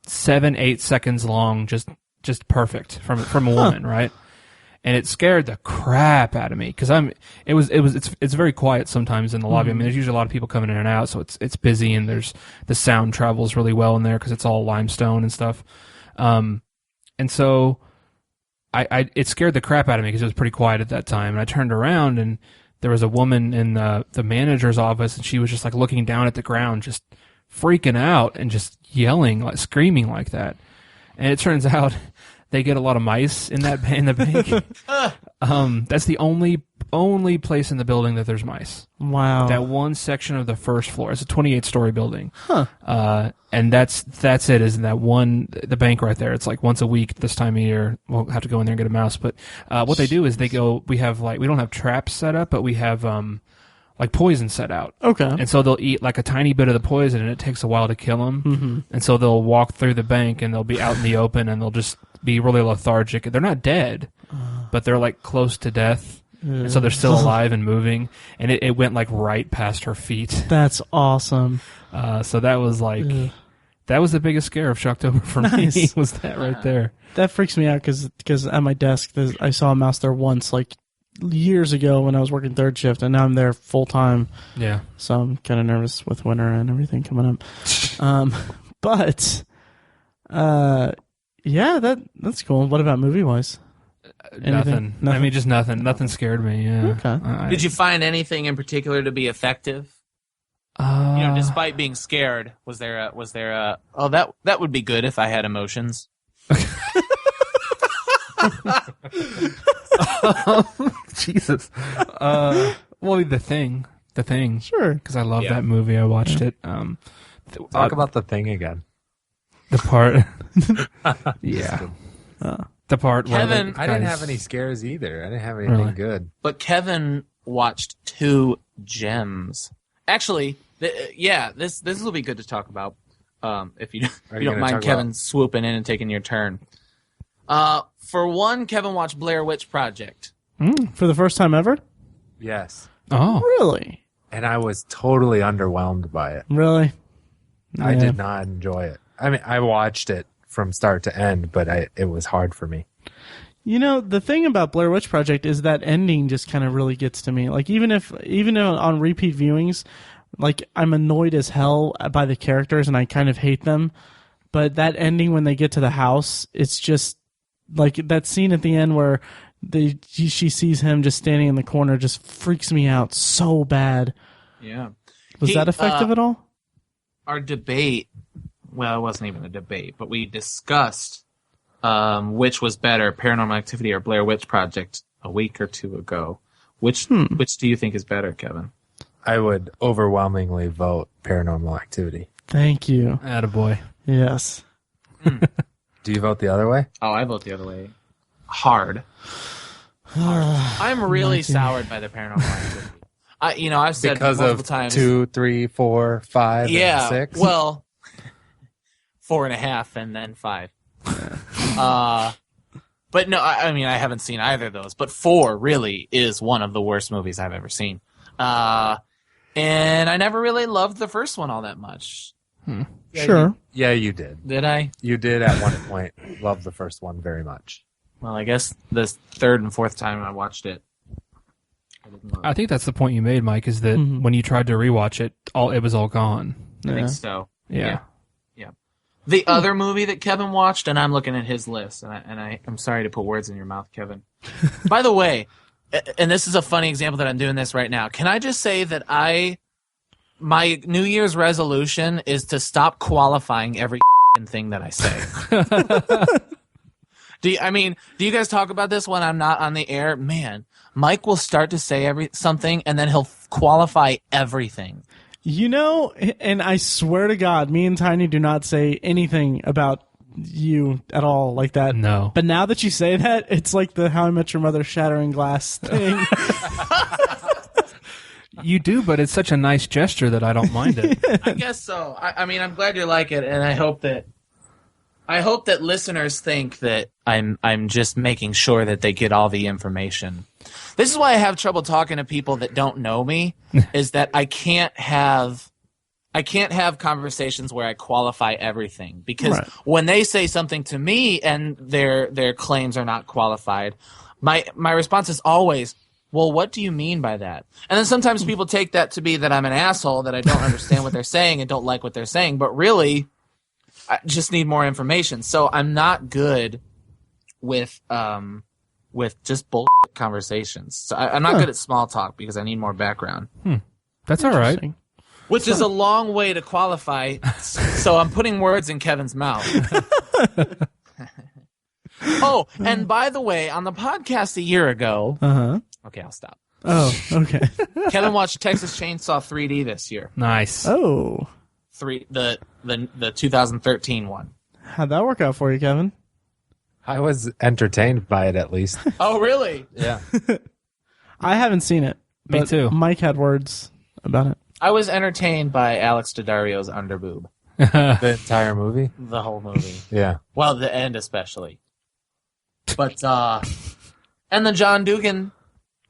7-8 seconds long, just perfect from a woman, right? And it scared the crap out of me because it's very quiet sometimes in the lobby. I mean, there's usually a lot of people coming in and out, so it's busy, and the sound travels really well in there because it's all limestone and stuff. And so it scared the crap out of me because it was pretty quiet at that time. And I turned around, and there was a woman in the manager's office, and she was just like looking down at the ground, just freaking out and just yelling, like screaming like that. And it turns out they get a lot of mice in the bank. That's the only place in the building that there's mice. Wow. That one section of the first floor. It's a 28-story building. Huh. And that's it, is in that one, the bank right there. It's like once a week this time of year. We'll have to go in there and get a mouse. But what they do is we don't have traps set up, but we have like poison set out. Okay. And so they'll eat like a tiny bit of the poison, and it takes a while to kill them. Mm-hmm. And so they'll walk through the bank, and they'll be out in the open, and they'll just be really lethargic. They're not dead, but they're like close to death. And so they're still alive and moving, and it went like right past her feet. That's awesome. So that was like, that was the biggest scare of Shocktober for me, was that right there. That freaks me out because at my desk, I saw a mouse there once, like years ago when I was working third shift, and now I'm there full time. Yeah. So I'm kind of nervous with winter and everything coming up. But yeah, that's cool. What about movie wise? Nothing. I mean, just nothing. Nothing scared me. Yeah. Okay. Did you find anything in particular to be effective? Despite being scared, was there a oh, that would be good if I had emotions? Jesus. Well, the thing. Sure. Because I love that movie. I watched it. Talk about The Thing again. The part. Yeah. The part where Kevin, I didn't have any scares either. I didn't have anything good. But Kevin watched 2 gems. Actually, this will be good to talk about. If you don't mind Kevin swooping in and taking your turn. For one, Kevin watched Blair Witch Project. For the first time ever? Yes. Oh. Really? And I was totally underwhelmed by it. Really? I did not enjoy it. I mean, I watched it from start to end, but it was hard for me. You know, the thing about Blair Witch Project is that ending just kind of really gets to me. Like, even on repeat viewings, like, I'm annoyed as hell by the characters and I kind of hate them. But that ending when they get to the house, it's just like that scene at the end where she sees him just standing in the corner just freaks me out so bad. Yeah. Was that effective at all? Our debate, well, it wasn't even a debate, but we discussed which was better, Paranormal Activity or Blair Witch Project, a week or 2 ago. Which do you think is better, Kevin? I would overwhelmingly vote Paranormal Activity. Thank you. Attaboy. Yes. Do you vote the other way? Oh, I vote the other way. Hard. I'm really soured by the Paranormal Activity. I've said because multiple of times. 2, 3, 4, 5, and 6. Well, 4.5 and then 5. But no, I mean, I haven't seen either of those. But 4 really is one of the worst movies I've ever seen. And I never really loved the first one all that much. Yeah, sure. You did. Did I? You did at one point love the first one very much. Well, I guess the 3rd and 4th time I watched it, I didn't love it. I think that's the point you made, Mike, is that when you tried to rewatch it, it was all gone. I think so. Yeah. The other movie that Kevin watched, and I'm looking at his list, and I'm sorry to put words in your mouth, Kevin. By the way, and this is a funny example that I'm doing this right now. Can I just say that my New Year's resolution is to stop qualifying every thing that I say. Do you guys talk about this when I'm not on the air? Man, Mike will start to say something, and then he'll qualify everything. You know, and I swear to God, me and Tiny do not say anything about you at all like that. No. But now that you say that, it's like the How I Met Your Mother shattering glass thing. You do, but it's such a nice gesture that I don't mind it. I guess so. I mean, I'm glad you like it, and I hope that listeners think that I'm just making sure that they get all the information. This is why I have trouble talking to people that don't know me, is that I can't have conversations where I qualify everything, because when they say something to me and their claims are not qualified, my response is always, well, what do you mean by that? And then sometimes people take that to be that I'm an asshole, that I don't understand what they're saying and don't like what they're saying, but really I just need more information. So I'm not good with with just bullshit conversations. So I'm not good at small talk because I need more background. That's all right. Which is a long way to qualify, so I'm putting words in Kevin's mouth. Oh, and by the way, on the podcast a year ago... Okay, I'll stop. Oh, okay. Kevin watched Texas Chainsaw 3D this year. Nice. Oh. The 2013 one. How'd that work out for you, Kevin? I was entertained by it at least. Oh, really? Yeah. I haven't seen it. Me but too. Mike had words about it. I was entertained by Alex Daddario's underboob. The entire movie? The whole movie. Yeah. Well, the end especially. But, and the John Dugan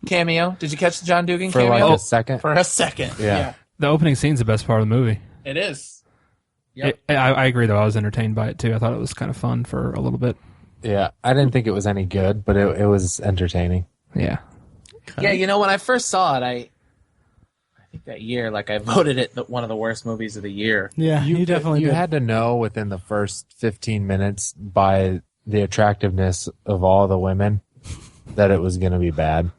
cameo. Did you catch the John Dugan For cameo? like a second? For a second. Yeah. The opening scene's the best part of the movie. It is. Yep. I agree, though. I was entertained by it, too. I thought it was kind of fun for a little bit. Yeah. I didn't think it was any good, but it was entertaining. Yeah. Yeah, you know, when I first saw it, I think that year, like, I voted it one of the worst movies of the year. Yeah, you definitely You did. had to know within the first 15 minutes by the attractiveness of all the women that it was going to be bad.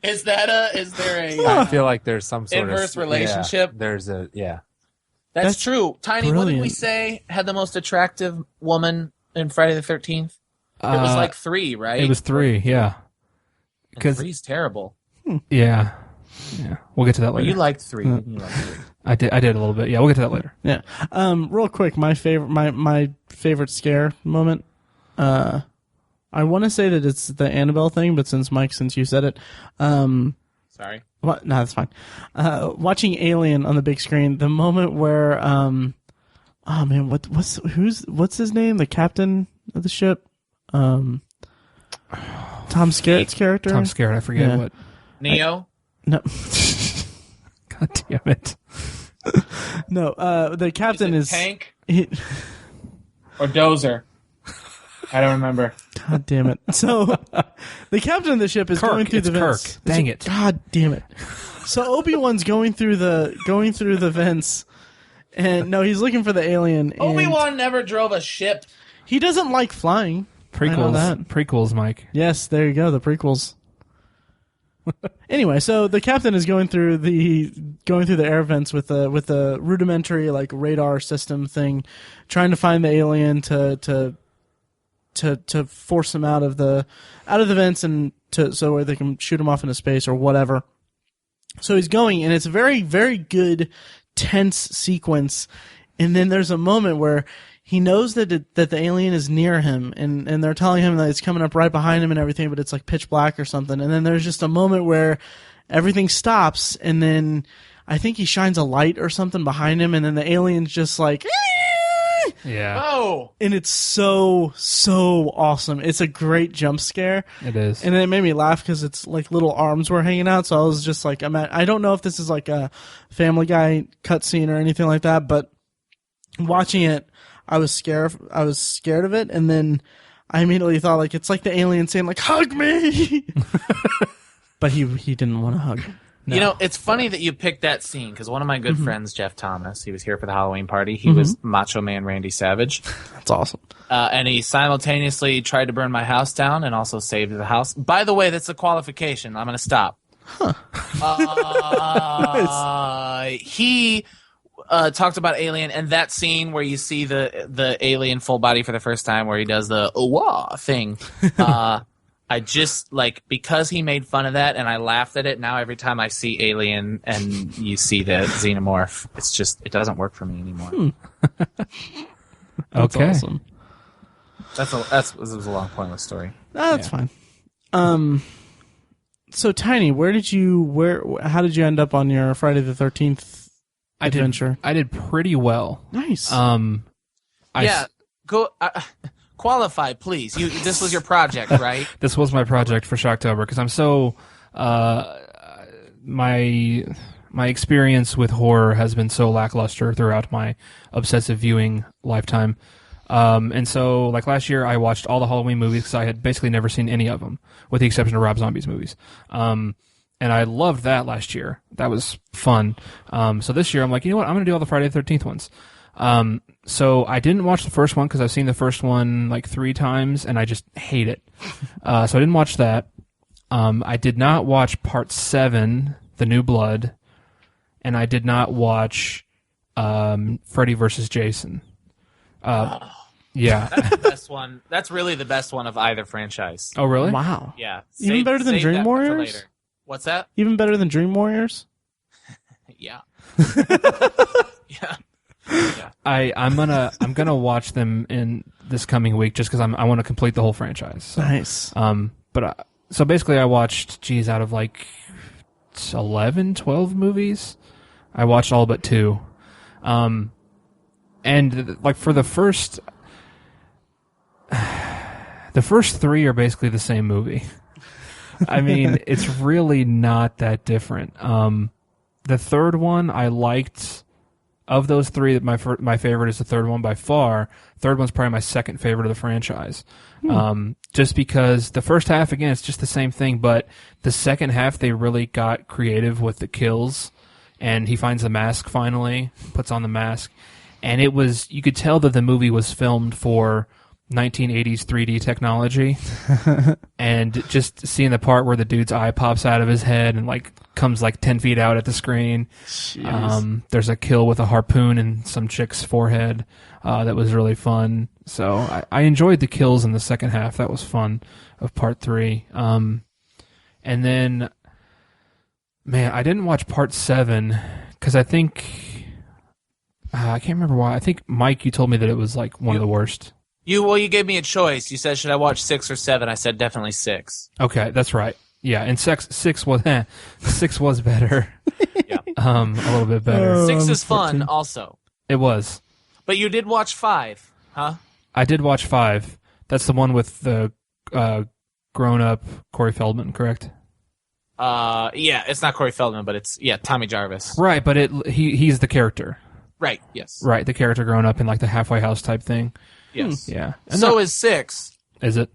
Is there a I feel like there's some sort inverse of relationship? That's true. Tiny, what did we Brilliant. say had the most attractive woman in Friday the 13th? It was like 3, right? It was 3, yeah. And 3's terrible. Yeah. We'll get to that But later. you liked 3. You liked 3. I did a little bit. Yeah, we'll get to that later. Yeah. Real quick, my favorite scare moment. I want to say that it's the Annabelle thing, but since you said it, Sorry. what? No, that's fine. Watching Alien on the big screen, the moment where, oh man, what's his name? The captain of the ship, Tom Skerritt's character. Tom Skerritt, I forget Yeah. what. Neo? No, God damn it. no. The captain is Tank he- or Dozer? I don't remember. God damn it. So the captain of the ship is Kirk, going through it's the vents. Kirk. Dang it. God damn it. So Obi-Wan's going through the vents, and no, he's looking for the alien. And Obi-Wan never drove a ship. he doesn't like flying. I know that. Prequels, Mike. Yes, there you go, the prequels. Anyway, so the captain is going through the air vents with the rudimentary like radar system thing, trying to find the alien to force him out of the vents and so where they can shoot him off into space or whatever. So he's going, and it's a very, very good tense sequence. And then there's a moment where he knows that the alien is near him, and they're telling him that it's coming up right behind him and everything, but it's like pitch black or something. And then there's just a moment where everything stops, and then I think he shines a light or something behind him, and then the alien's just like, Yeah, Oh! and it's so awesome. It's a great jump scare. it is. And then it made me laugh because it's like little arms were hanging out. So I was just like, I don't know if this is like a Family Guy cutscene or anything like that, but watching it, I was scared of it. And then I immediately thought like, it's like the alien saying like, hug me. But he didn't want to hug. No. You know, it's funny that you picked that scene because one of my good friends, Jeff Thomas, he was here for the Halloween party. He was Macho Man Randy Savage. That's awesome. And he simultaneously tried to burn my house down and also saved the house. By the way, that's a qualification. I'm going to stop. He talked about Alien and that scene where you see the alien full body for the first time where he does the wah thing. I just, like, because he made fun of that and I laughed at it, now every time I see Alien and you see the xenomorph, it's just, it doesn't work for me anymore. That's Okay. awesome. This was a long, pointless story. That's fine. So Tiny, how did you end up on your Friday the 13th adventure? I did pretty well. Nice. Go qualify, please. This was your project, right? This was my project for Shocktober because I'm so my experience with horror has been so lackluster throughout my obsessive viewing lifetime. And so, like last year, I watched all the Halloween movies because I had basically never seen any of them, with the exception of Rob Zombie's movies. And I loved that last year. That was fun. So this year, I'm like, you know what? I'm going to do all the Friday the 13th ones. So I didn't watch the first one because I've seen the first one like 3 times and I just hate it. So I didn't watch that. I did not watch Part 7, The New Blood, and I did not watch Freddy vs. Jason. Yeah. That's the best one. That's really the best one of either franchise. Oh, really? Wow. Yeah. Even better than Dream that for Warriors? later. What's that? Even better than Dream Warriors? Yeah. Yeah. I'm gonna watch them in this coming week just because I want to complete the whole franchise. So, Nice. So basically I watched, out of like 11, 12 movies, I watched all but 2. And like for the first 3 are basically the same movie. I mean, it's really not that different. The third one I liked. Of those 3, my favorite is the third one by far. Third one's probably my second favorite of the franchise. Just because the first half, again, it's just the same thing, but the second half they really got creative with the kills, and he finds the mask finally, puts on the mask, and you could tell that the movie was filmed for 1980s 3D technology, and just seeing the part where the dude's eye pops out of his head and like comes like 10 feet out at the screen. There's a kill with a harpoon in some chick's forehead that was really fun. So I enjoyed the kills in the second half. That was fun of Part 3. And then, man, I didn't watch Part 7 because I think I can't remember why. I think Mike, you told me that it was like one of the worst. You gave me a choice. You said, should I watch 6 or 7? I said definitely 6. Okay, that's right. Yeah, and 6 was better. Yeah. A little bit better. 6 is fun also. It was. But you did watch 5, huh? I did watch 5. That's the one with the grown-up Corey Feldman, correct? Yeah, it's not Corey Feldman, but it's Tommy Jarvis. Right, but he's the character. Right, yes. Right, the character grown up in like the halfway house type thing. Yes. Yeah. So is 6. Is it?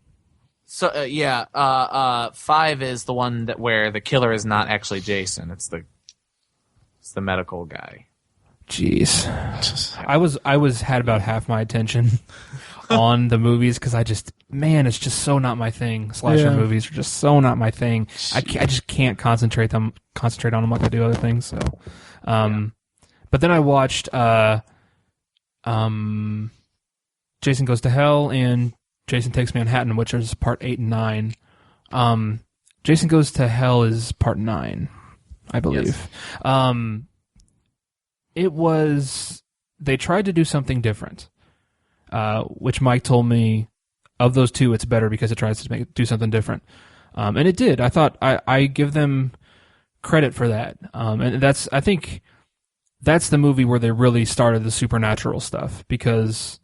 So 5 is the one where the killer is not actually Jason. It's the medical guy. Jeez. I had about half my attention on the movies because it's just so not my thing. Slasher movies are just so not my thing. I just can't concentrate on them like I do other things. So, but then I watched Jason Goes to Hell and Jason Takes Manhattan, which is Part 8 and 9. Jason Goes to Hell is Part 9, I believe. Yes. They tried to do something different, which Mike told me of those 2, it's better because it tries to do something different. And it did. I thought I give them credit for that. And I think that's the movie where they really started the supernatural stuff because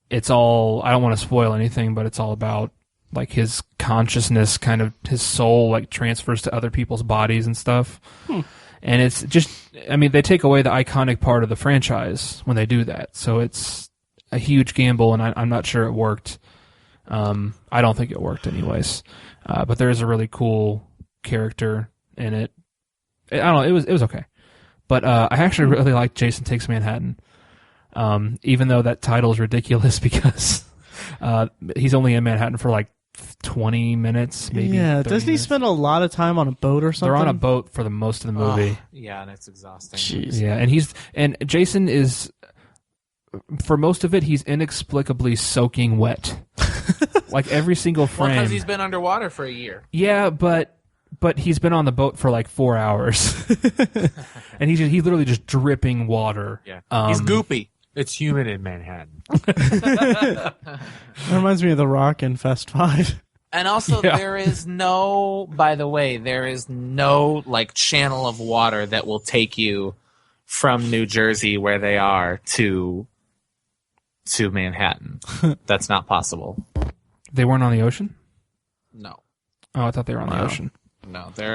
it's all, I don't want to spoil anything, but it's all about like his consciousness, kind of his soul like transfers to other people's bodies and stuff. And it's just, I mean, they take away the iconic part of the franchise when they do that. So it's a huge gamble, and I'm not sure it worked. I don't think it worked anyways. But there is a really cool character in it. I don't know, it was okay. But I actually really liked Jason Takes Manhattan. Even though that title is ridiculous because he's only in Manhattan for like 20 minutes, maybe. Yeah, 30 doesn't he minutes. spend a lot of time on a boat or something? They're on a boat for the most of the movie. Yeah, and it's exhausting. Jeez. Yeah, and Jason is, for most of it, he's inexplicably soaking wet. Like every single frame. Well, because he's been underwater for a year. Yeah, but he's been on the boat for like 4 hours. And he's literally just dripping water. Yeah. He's goopy. It's humid in Manhattan. That reminds me of The Rock in Fast 5. And also, there is no like channel of water that will take you from New Jersey, where they are, to Manhattan. That's not possible. They weren't on the ocean? No. Oh, I thought they were on the ocean. No, they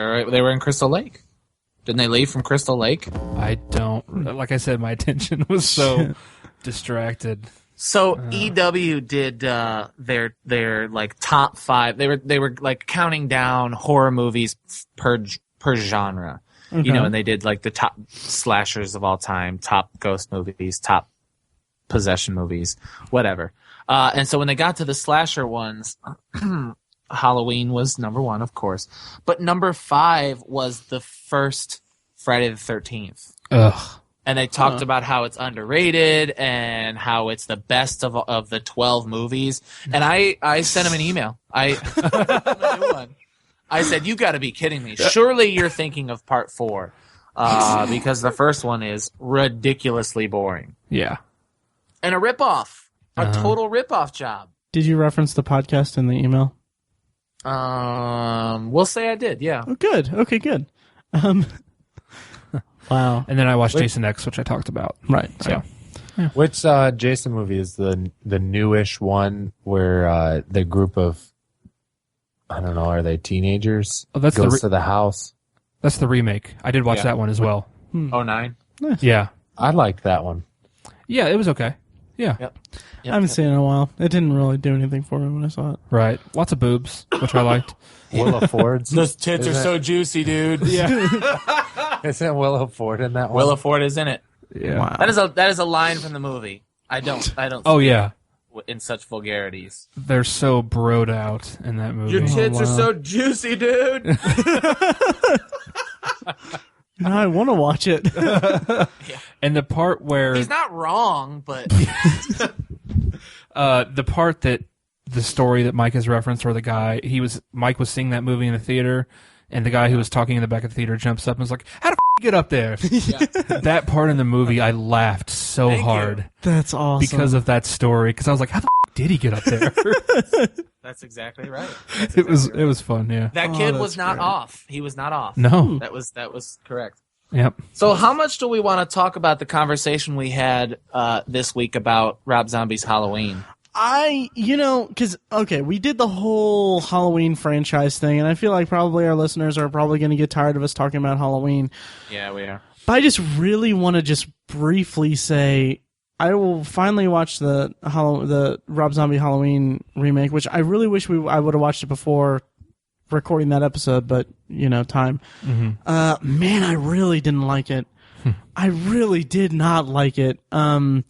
were in Crystal Lake. Didn't they leave from Crystal Lake? I don't. Like I said, my attention was so distracted. So EW did their like top 5. They were like counting down horror movies per genre, and they did like the top slashers of all time, top ghost movies, top possession movies, whatever. And so when they got to the slasher ones, Halloween was number 1, of course, but number 5 was the first Friday the 13th. Ugh. And they talked about how it's underrated and how it's the best of the 12 movies. And I sent him an email. I said, "You got to be kidding me! Surely you're thinking of part 4, because the first one is ridiculously boring Yeah. and a ripoff, a total ripoff job." Did you reference the podcast in the email? We'll say I did. Yeah. Oh, good. Okay, good. Wow. And then I watched Jason X, which I talked about. Right. So Which Jason movie is the newish one where the group of, I don't know, are they teenagers? Oh, that's goes to the house. that's the remake. I did watch that one as well. 09. Yeah. I liked that one. Yeah, it was okay. Yeah. Yep. I haven't seen it in a while. It didn't really do anything for me when I saw it. Right. Lots of boobs, which I liked. Willa Ford's. Those tits are so juicy, dude. Yeah. Isn't Willa Ford in that one? Willa Ford is in it. Yeah. Wow. That is a line from the movie. I don't. Oh, yeah. In such vulgarities. They're so broed out in that movie. Your tits wow. are so juicy, dude. No, I want to watch it. And the part where He's not wrong, but the part that the story that Mike has referenced, where Mike was seeing that movie in the theater, and the guy who was talking in the back of the theater jumps up and was like, "How the you get up there?" That part in the movie, I laughed so hard That's awesome. because of that story. Because I was like, "How the did he get up there?" that's exactly right. It was fun. Yeah. That kid that's was not great. off. He was not off. No. That was correct. Yep. So how much do we want to talk about the conversation we had this week about Rob Zombie's Halloween? we did the whole Halloween franchise thing, and I feel like probably our listeners are probably going to get tired of us talking about Halloween. Yeah, we are. But I just really want to just briefly say I will finally watch the Rob Zombie Halloween remake, which I really wish I would have watched it before recording that episode, but time. Mm-hmm. Man, I really didn't like it. I really did not like it. And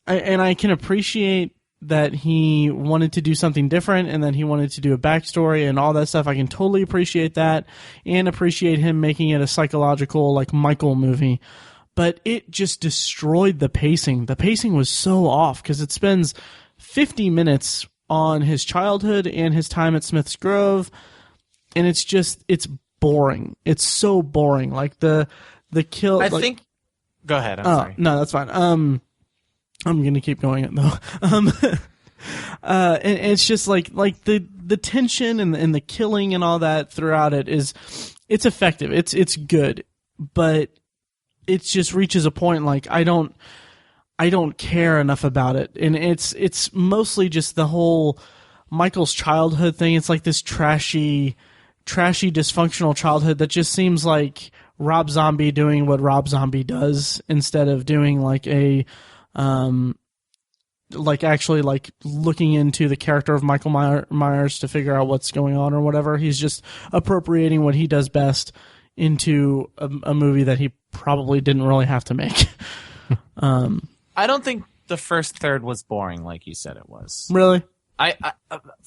I can appreciate that he wanted to do something different and that he wanted to do a backstory and all that stuff. I can totally appreciate that and appreciate him making it a psychological, like, Michael movie. But it just destroyed the pacing. The pacing was so off because it spends 50 minutes on his childhood and his time at Smith's Grove, and it's boring. It's so boring. Like the kill. Go ahead. I'm sorry. No, that's fine. I'm gonna keep going though. And it's just like the tension and the killing and all that throughout it's effective. It's good, but it just reaches a point like I don't care enough about it, and it's mostly just the whole Michael's childhood thing. It's like this trashy dysfunctional childhood that just seems like Rob Zombie doing what Rob Zombie does instead of doing like a actually like looking into the character of Michael Myers to figure out what's going on or whatever. He's just appropriating what he does best into a movie that he probably didn't really have to make. I don't think the first third was boring like you said it was. Really? I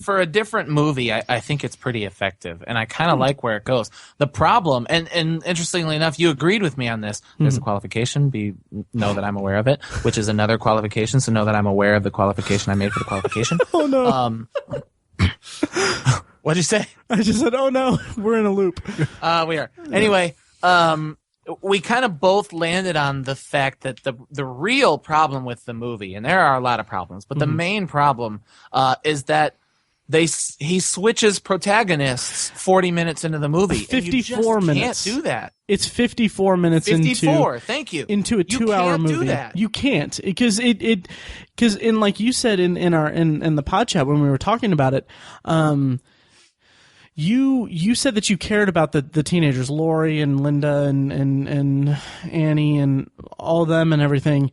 for a different movie, I think it's pretty effective, and I kind of like where it goes. The problem, and interestingly enough, you agreed with me on this. There's a qualification. Know that I'm aware of it, which is another qualification. So know that I'm aware of the qualification I made for the qualification. Oh no! What'd you say? I just said, "Oh no, we're in a loop." We are. Anyway, we kind of both landed on the fact that the real problem with the movie, and there are a lot of problems, but the main problem is that he switches protagonists 40 minutes into the movie. 54 minutes. Can't do that. It's 54 minutes 54. Thank you. Into a 2-hour movie. You can't do that. You can't because because in like you said in the pod chat when we were talking about it, You said that you cared about the teenagers, Lori and Linda and Annie and all them and everything,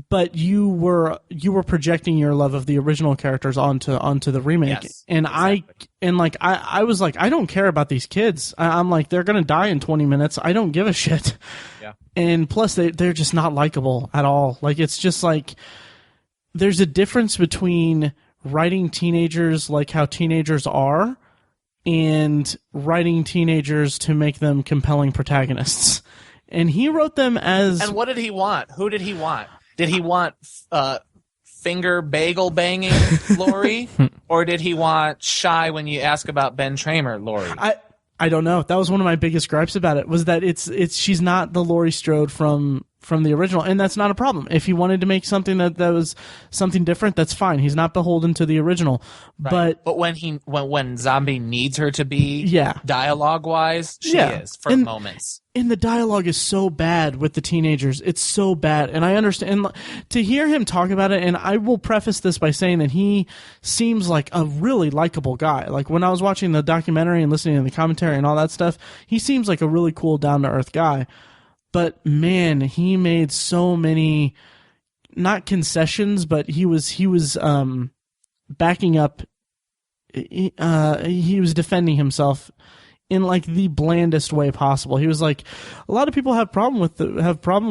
but you were projecting your love of the original characters onto the remake. Yes, and exactly. I was like, I don't care about these kids. I'm like, they're gonna die in 20 minutes. I don't give a shit. Yeah. And plus, they're just not likable at all. Like, it's just like there's a difference between writing teenagers like how teenagers are and writing teenagers to make them compelling protagonists. And he wrote them as... And what did he want? Who did he want? Did he want finger bagel banging Laurie? Or did he want shy when you ask about Ben Tramer Laurie? I don't know. That was one of my biggest gripes about it, was that it's she's not the Laurie Strode from the original, and that's not a problem. If he wanted to make something that was something different, that's fine. He's not beholden to the original. Right. But when Zombie needs her to be, dialogue wise, she is for moments. And the dialogue is so bad with the teenagers. It's so bad. And I understand to hear him talk about it, and I will preface this by saying that he seems like a really likable guy. Like when I was watching the documentary and listening to the commentary and all that stuff, he seems like a really cool, down to earth guy. But man, he made so many, not concessions, but he was backing up. He was defending himself in like the blandest way possible. He was like, a lot of people have problems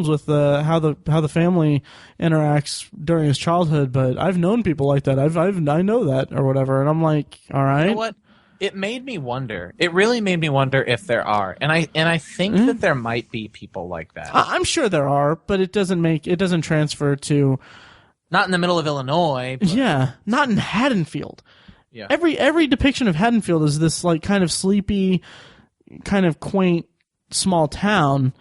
with how the family interacts during his childhood, but I've known people like that. I know that, or whatever. And I'm like, all right. You know what? It made me wonder. It really made me wonder if there are, and I think that there might be people like that. I'm sure there are, but it doesn't transfer to. Not in the middle of Illinois. But... Yeah, not in Haddonfield. Yeah. Every depiction of Haddonfield is this like kind of sleepy, kind of quaint small town,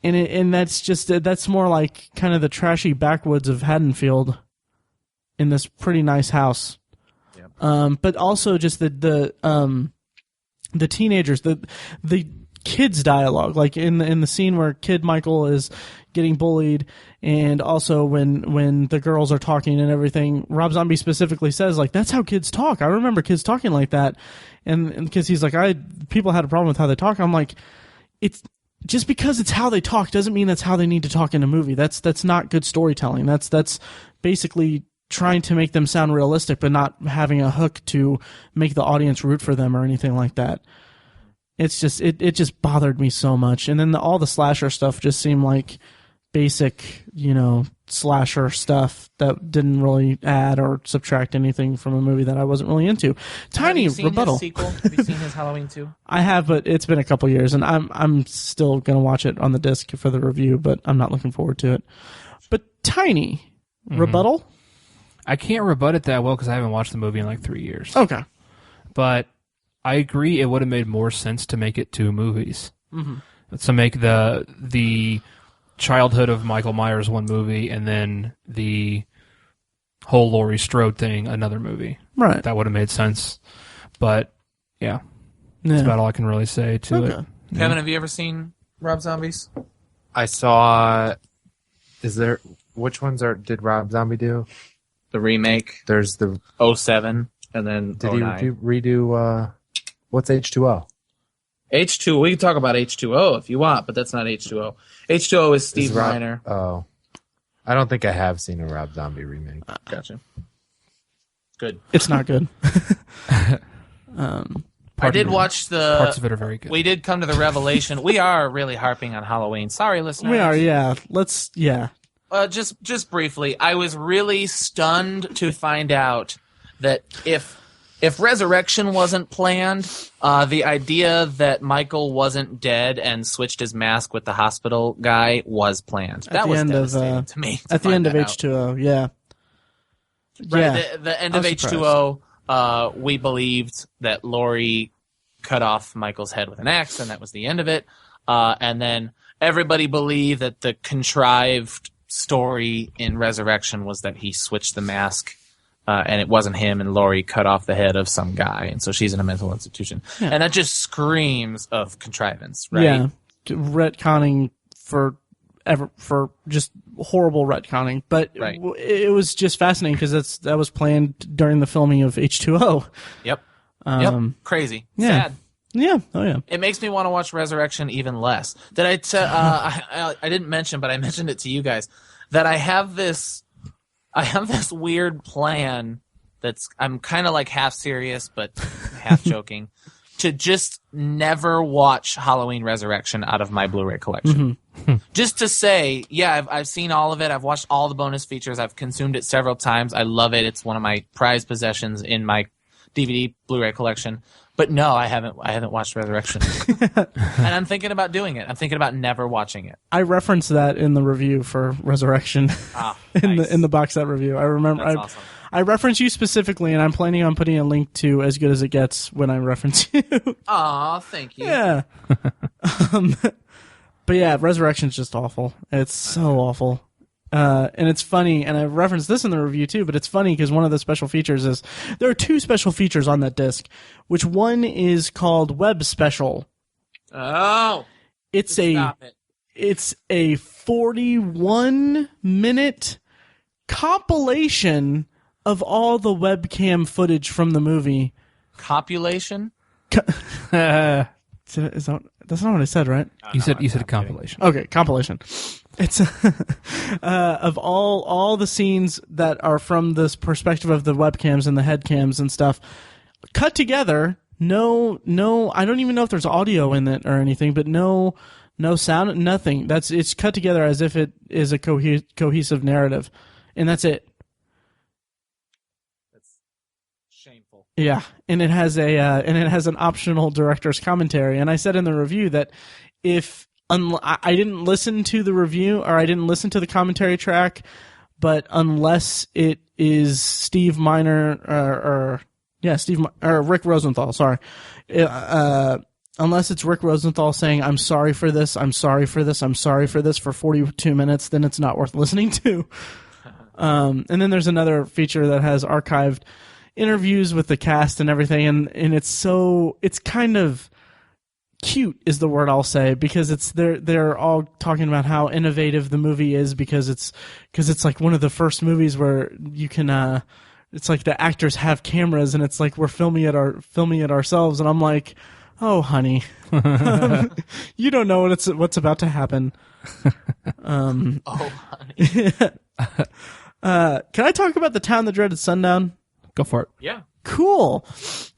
and that's more like kind of the trashy backwoods of Haddonfield in this pretty nice house. Yep. But also just the teenagers, the kids' dialogue, like in the scene where Kid Michael is getting bullied, and also when the girls are talking and everything, Rob Zombie specifically says, like, that's how kids talk. I remember kids talking like that. And because he's like, people had a problem with how they talk. I'm like, it's just because it's how they talk doesn't mean that's how they need to talk in a movie. That's not good storytelling. That's basically trying to make them sound realistic, but not having a hook to make the audience root for them or anything like that. It's just, it just bothered me so much. And then all the slasher stuff just seemed like basic, slasher stuff that didn't really add or subtract anything from a movie that I wasn't really into. Tiny rebuttal. His sequel? Have you seen his Halloween 2? I have, but it's been a couple years, and I'm still gonna watch it on the disc for the review, but I'm not looking forward to it. But Tiny rebuttal. I can't rebut it that well because I haven't watched the movie in like 3 years. Okay, but I agree it would have made more sense to make it 2 movies. Mm-hmm. To make the childhood of Michael Myers one movie, and then the whole Laurie Strode thing another movie. Right. That would have made sense. But yeah, that's about all I can really say to it. Kevin, have you ever seen Rob Zombies? I saw. Which ones did Rob Zombie do? The remake. There's the 07 and then did 09. he redo? What's H2O? H2O. We can talk about H2O if you want, but that's not H2O. H2O is Steve Reiner. Oh, I don't think I have seen a Rob Zombie remake. Gotcha. Good. It's not good. I did watch the parts of it are very good. We did come to the revelation. We are really harping on Halloween. Sorry, listeners. We are, yeah. Just briefly, I was really stunned to find out that if Resurrection wasn't planned, the idea that Michael wasn't dead and switched his mask with the hospital guy was planned. That was devastating to me. At the end of H2O, yeah. Right, yeah. the end of H2O, we believed that Laurie cut off Michael's head with an axe, and that was the end of it. And then everybody believed that the contrived story in Resurrection was that he switched the mask. And it wasn't him, and Laurie cut off the head of some guy, and so she's in a mental institution. Yeah. And that just screams of contrivance, right? Yeah, retconning for just horrible retconning. But it was just fascinating because that was planned during the filming of H2O. Yep. Crazy. Yeah. Sad. Yeah. Oh yeah. It makes me want to watch Resurrection even less. Did I didn't mention, but I mentioned it to you guys that I have this weird plan I'm kind of like half serious but half joking. to just never watch Halloween Resurrection out of my Blu-ray collection. Just to say, yeah, I've seen all of it. I've watched all the bonus features. I've consumed it several times. I love it. It's one of my prized possessions in my DVD Blu-ray collection. But no, I haven't watched Resurrection. And I'm thinking about doing it. I'm thinking about never watching it. I referenced that in the review for Resurrection. in the box set review. I remember. That's awesome. I reference you specifically, and I'm planning on putting a link to As Good as It Gets when I reference you. Aw, thank you. Yeah. But yeah, Resurrection's just awful. It's so awful. And it's funny, and I referenced this in the review too, but it's funny because one of the special features is there are 2 special features on that disc, which one is called Web Special. Oh. It's a 41-minute compilation of all the webcam footage from the movie. Copulation? That's not what I said, right? You said a compilation. Okay, compilation. It's of all the scenes that are from this perspective of the webcams and the head cams and stuff, cut together. No, I don't even know if there's audio in it or anything, but no sound, nothing. It's cut together as if it is a cohesive narrative, and that's it. Shameful. Yeah, and it has an optional director's commentary. And I said in the review that if I didn't listen to the review or I didn't listen to the commentary track, but unless it is Steve Miner or Rick Rosenthal, sorry, unless it's Rick Rosenthal saying I'm sorry for this, I'm sorry for this, I'm sorry for this for 42 minutes, then it's not worth listening to. And then there's another feature that has archived interviews with the cast and everything, and it's kind of cute is the word I'll say, because they're all talking about how innovative the movie is because it's like one of the first movies where you can it's like the actors have cameras and it's like we're filming it ourselves, and I'm like, oh honey, you don't know what's about to happen. Oh honey. Can I talk about the Town That Dreaded Sundown? Go for it. Yeah. Cool.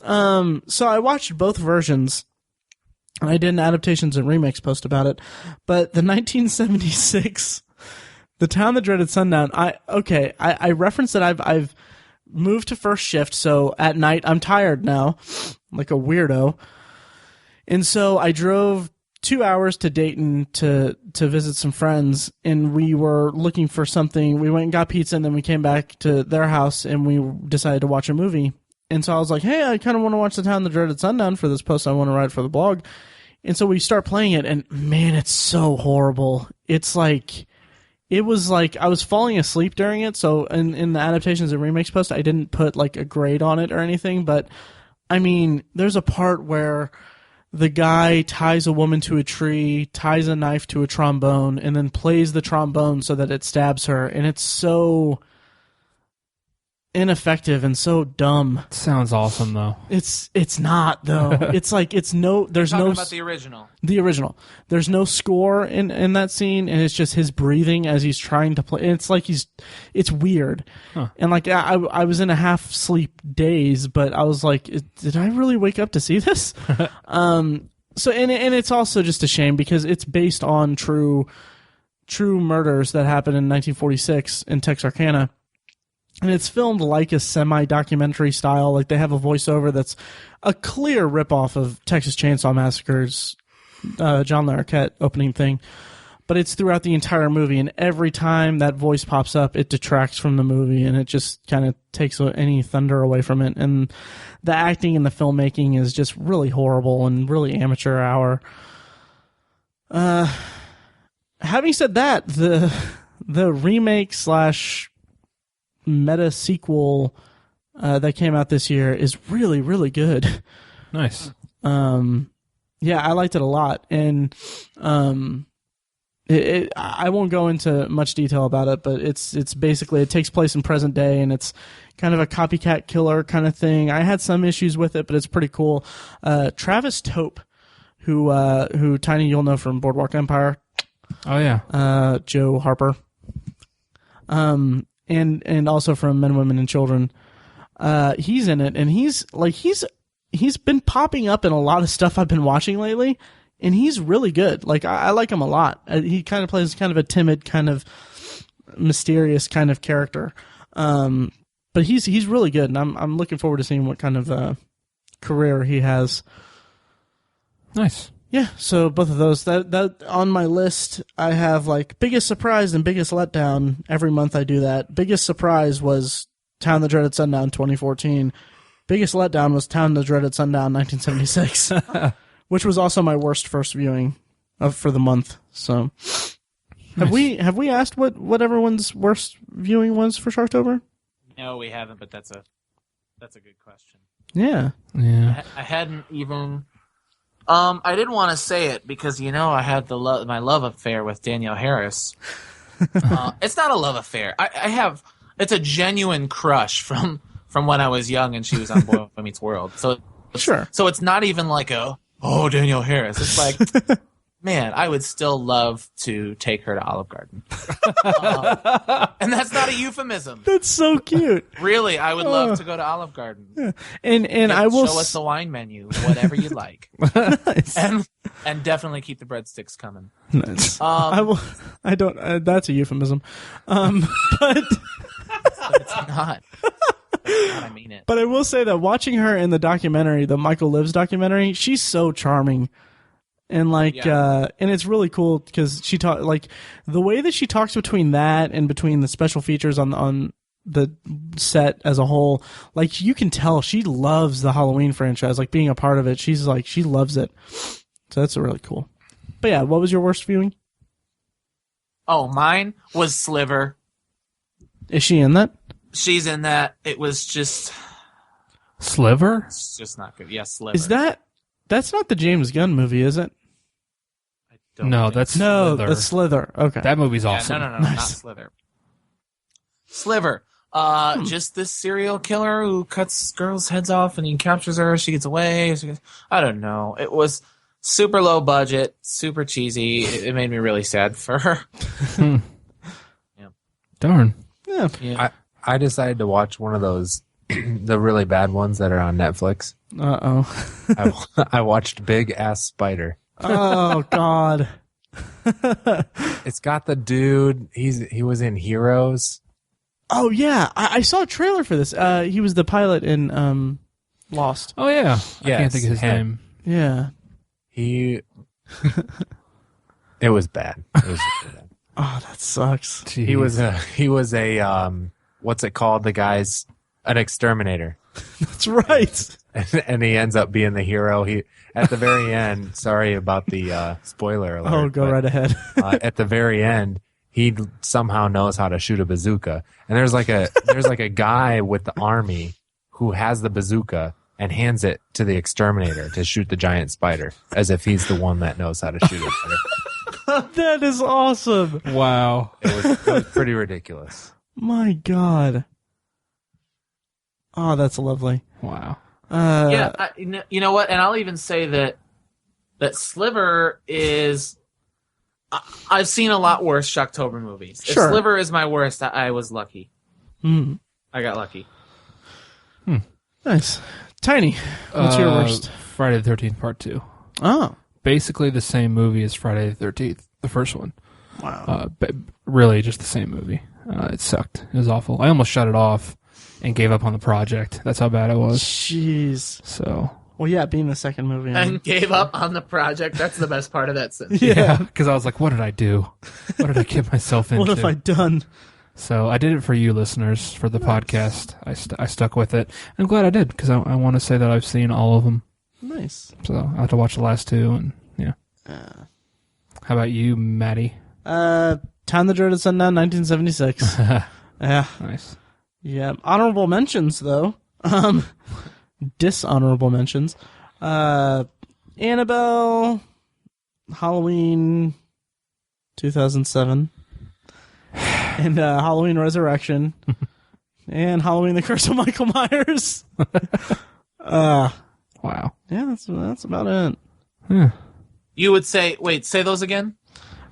So I watched both versions. I did an adaptations and remix post about it, but the 1976, The Town That Dreaded Sundown. I referenced that I've moved to first shift, so at night I'm tired now, like a weirdo, and so I drove 2 hours to Dayton to visit some friends, and we were looking for something. We went and got pizza, and then we came back to their house, and we decided to watch a movie. And so I was like, hey, I kind of want to watch The Town That Dreaded Sundown for this post I want to write for the blog. And so we start playing it, and man, it's so horrible. It was like I was falling asleep during it. So in the adaptations and remakes post, I didn't put like a grade on it or anything. But I mean, there's a part where the guy ties a woman to a tree, ties a knife to a trombone, and then plays the trombone so that it stabs her. And it's so ineffective and so dumb. Sounds awesome though. It's not though. It's like there's Talking no about the original. The original. There's no score in that scene, and it's just his breathing as he's trying to play. It's like it's weird. Huh. And like I was in a half sleep daze, but I was like, did I really wake up to see this? So and it's also just a shame because it's based on true murders that happened in 1946 in Texarkana. And it's filmed like a semi-documentary style. Like they have a voiceover that's a clear ripoff of Texas Chainsaw Massacre's John Larroquette opening thing. But it's throughout the entire movie, and every time that voice pops up, it detracts from the movie, and it just kind of takes any thunder away from it. And the acting and the filmmaking is just really horrible and really amateur hour. Having said that, the remake / meta sequel that came out this year is really, really good. Nice. Yeah, I liked it a lot, and I won't go into much detail about it, but it's basically it takes place in present day, and it's kind of a copycat killer kind of thing. I had some issues with it, but it's pretty cool. Travis Tope, who Tiny you'll know from Boardwalk Empire. Oh yeah. Joe Harper. And also from Men, Women, and Children. He's in it, and he's he's been popping up in a lot of stuff I've been watching lately, and he's really good. Like, I like him a lot. He kind of plays kind of a timid, kind of mysterious kind of character. But he's really good, and I'm looking forward to seeing what kind of career he has. Nice. Yeah, so both of those. That on my list, I have like biggest surprise and biggest letdown. Every month I do that. Biggest surprise was Town That Dreaded Sundown 2014. Biggest letdown was Town That Dreaded Sundown 1976, which was also my worst first viewing for the month. So, have we asked what everyone's worst viewing was for Shocktober? No, we haven't, but that's a good question. Yeah. I hadn't even. I didn't want to say it because I had my love affair with Danielle Harris. It's not a love affair. I have. It's a genuine crush from when I was young and she was on Boy Meets World. So sure. So it's not even like Danielle Harris. It's like, man, I would still love to take her to Olive Garden. And that's not a euphemism. That's so cute. Really, I would love to go to Olive Garden. Yeah. And I will show us the wine menu, whatever you like. Nice. And definitely keep the breadsticks coming. Nice. I don't. That's a euphemism. But it's not. I mean it. But I will say that watching her in the documentary, the Michael Lives documentary, she's so charming. And and it's really cool because she the way that she talks between that and between the special features on the set as a whole, like you can tell she loves the Halloween franchise, like being a part of it. She's like, she loves it. So that's really cool. But yeah, what was your worst viewing? Oh, mine was Sliver. Is she in that? She's in that. It was just Sliver? It's just not good. Yeah, Sliver. Is that's not the James Gunn movie, is it? No, that's Slither. That's Slither. Okay. That movie's awesome. No, not Slither. Sliver. Just this serial killer who cuts girls' heads off and he captures her. She gets away. I don't know. It was super low budget, super cheesy. It made me really sad for her. Yeah. Darn. Yeah. I decided to watch one of those, the really bad ones that are on Netflix. I watched Big Ass Spider. Oh God. It's got the dude. He was in Heroes. Oh yeah, I saw a trailer for this. He was the pilot in Lost. Oh yeah. Yes, I can't think of his name. Yeah. It was bad. It was really bad. Oh, that sucks. Jeez. He was a what's it called? The guy's an exterminator. That's right. And he ends up being the hero. He at the very end. Sorry about the spoiler alert. Oh, go right ahead. At the very end, he somehow knows how to shoot a bazooka. And there's like a guy with the army who has the bazooka and hands it to the exterminator to shoot the giant spider, as if he's the one that knows how to shoot it better. That is awesome. Wow. It was pretty ridiculous. My God. Oh, that's lovely. Wow. Yeah, you know what? And I'll even say that Sliver is. I've seen a lot worse Shocktober movies. Sure. If Sliver is my worst, I was lucky. Mm. I got lucky. Nice. Tiny, what's your worst? Friday the 13th Part 2. Oh. Basically the same movie as Friday the 13th, the first one. Wow. But really just the same movie. It sucked. It was awful. I almost shut it off and gave up on the project. That's how bad it was. Jeez. So. Well, yeah, being the second movie. And gave up on the project. That's the best part of that sentence. Yeah. Because I was like, what did I do? What did I get myself into? What have I done? So I did it for you listeners, for the podcast. I stuck with it. I'm glad I did, because I want to say that I've seen all of them. Nice. So I have to watch the last two, and yeah. How about you, Maddie? Town That Dreaded Sundown, 1976. Yeah. Nice. Yeah. Honorable mentions, though. Dishonorable mentions. Annabelle, Halloween 2007, and Halloween Resurrection, and Halloween The Curse of Michael Myers. Wow. Yeah, that's about it. Yeah. You would say those again?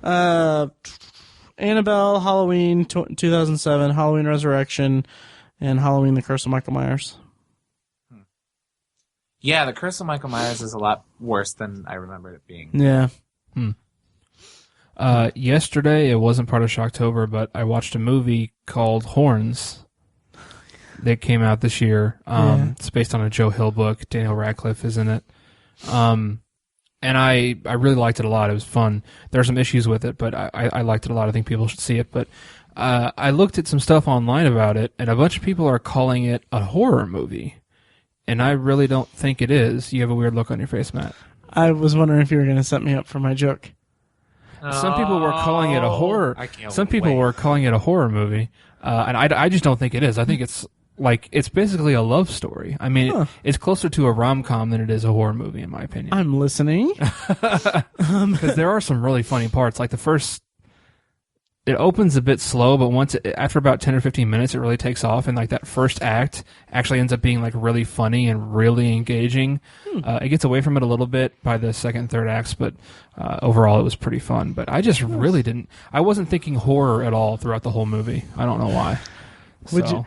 Annabelle, Halloween 2007, Halloween Resurrection, and Halloween The Curse of Michael Myers. Yeah, The Curse of Michael Myers is a lot worse than I remembered it being. Yeah. Yesterday, it wasn't part of Shocktober, but I watched a movie called Horns that came out this year. It's based on a Joe Hill book. Daniel Radcliffe is in it. And I really liked it a lot. It was fun. There are some issues with it, but I liked it a lot. I think people should see it. But I looked at some stuff online about it, and a bunch of people are calling it a horror movie. And I really don't think it is. You have a weird look on your face, Matt. I was wondering if you were going to set me up for my joke. Some people were calling it a horror. Some people were calling it a horror movie, and I just don't think it is. I think it's basically a love story. I mean, it's closer to a rom-com than it is a horror movie, in my opinion. I'm listening. Because there are some really funny parts. Like it opens a bit slow, but after about 10 or 15 minutes, it really takes off. And like that first act actually ends up being like really funny and really engaging. It gets away from it a little bit by the second and third acts, but overall it was pretty fun. But I just really I wasn't thinking horror at all throughout the whole movie. I don't know why.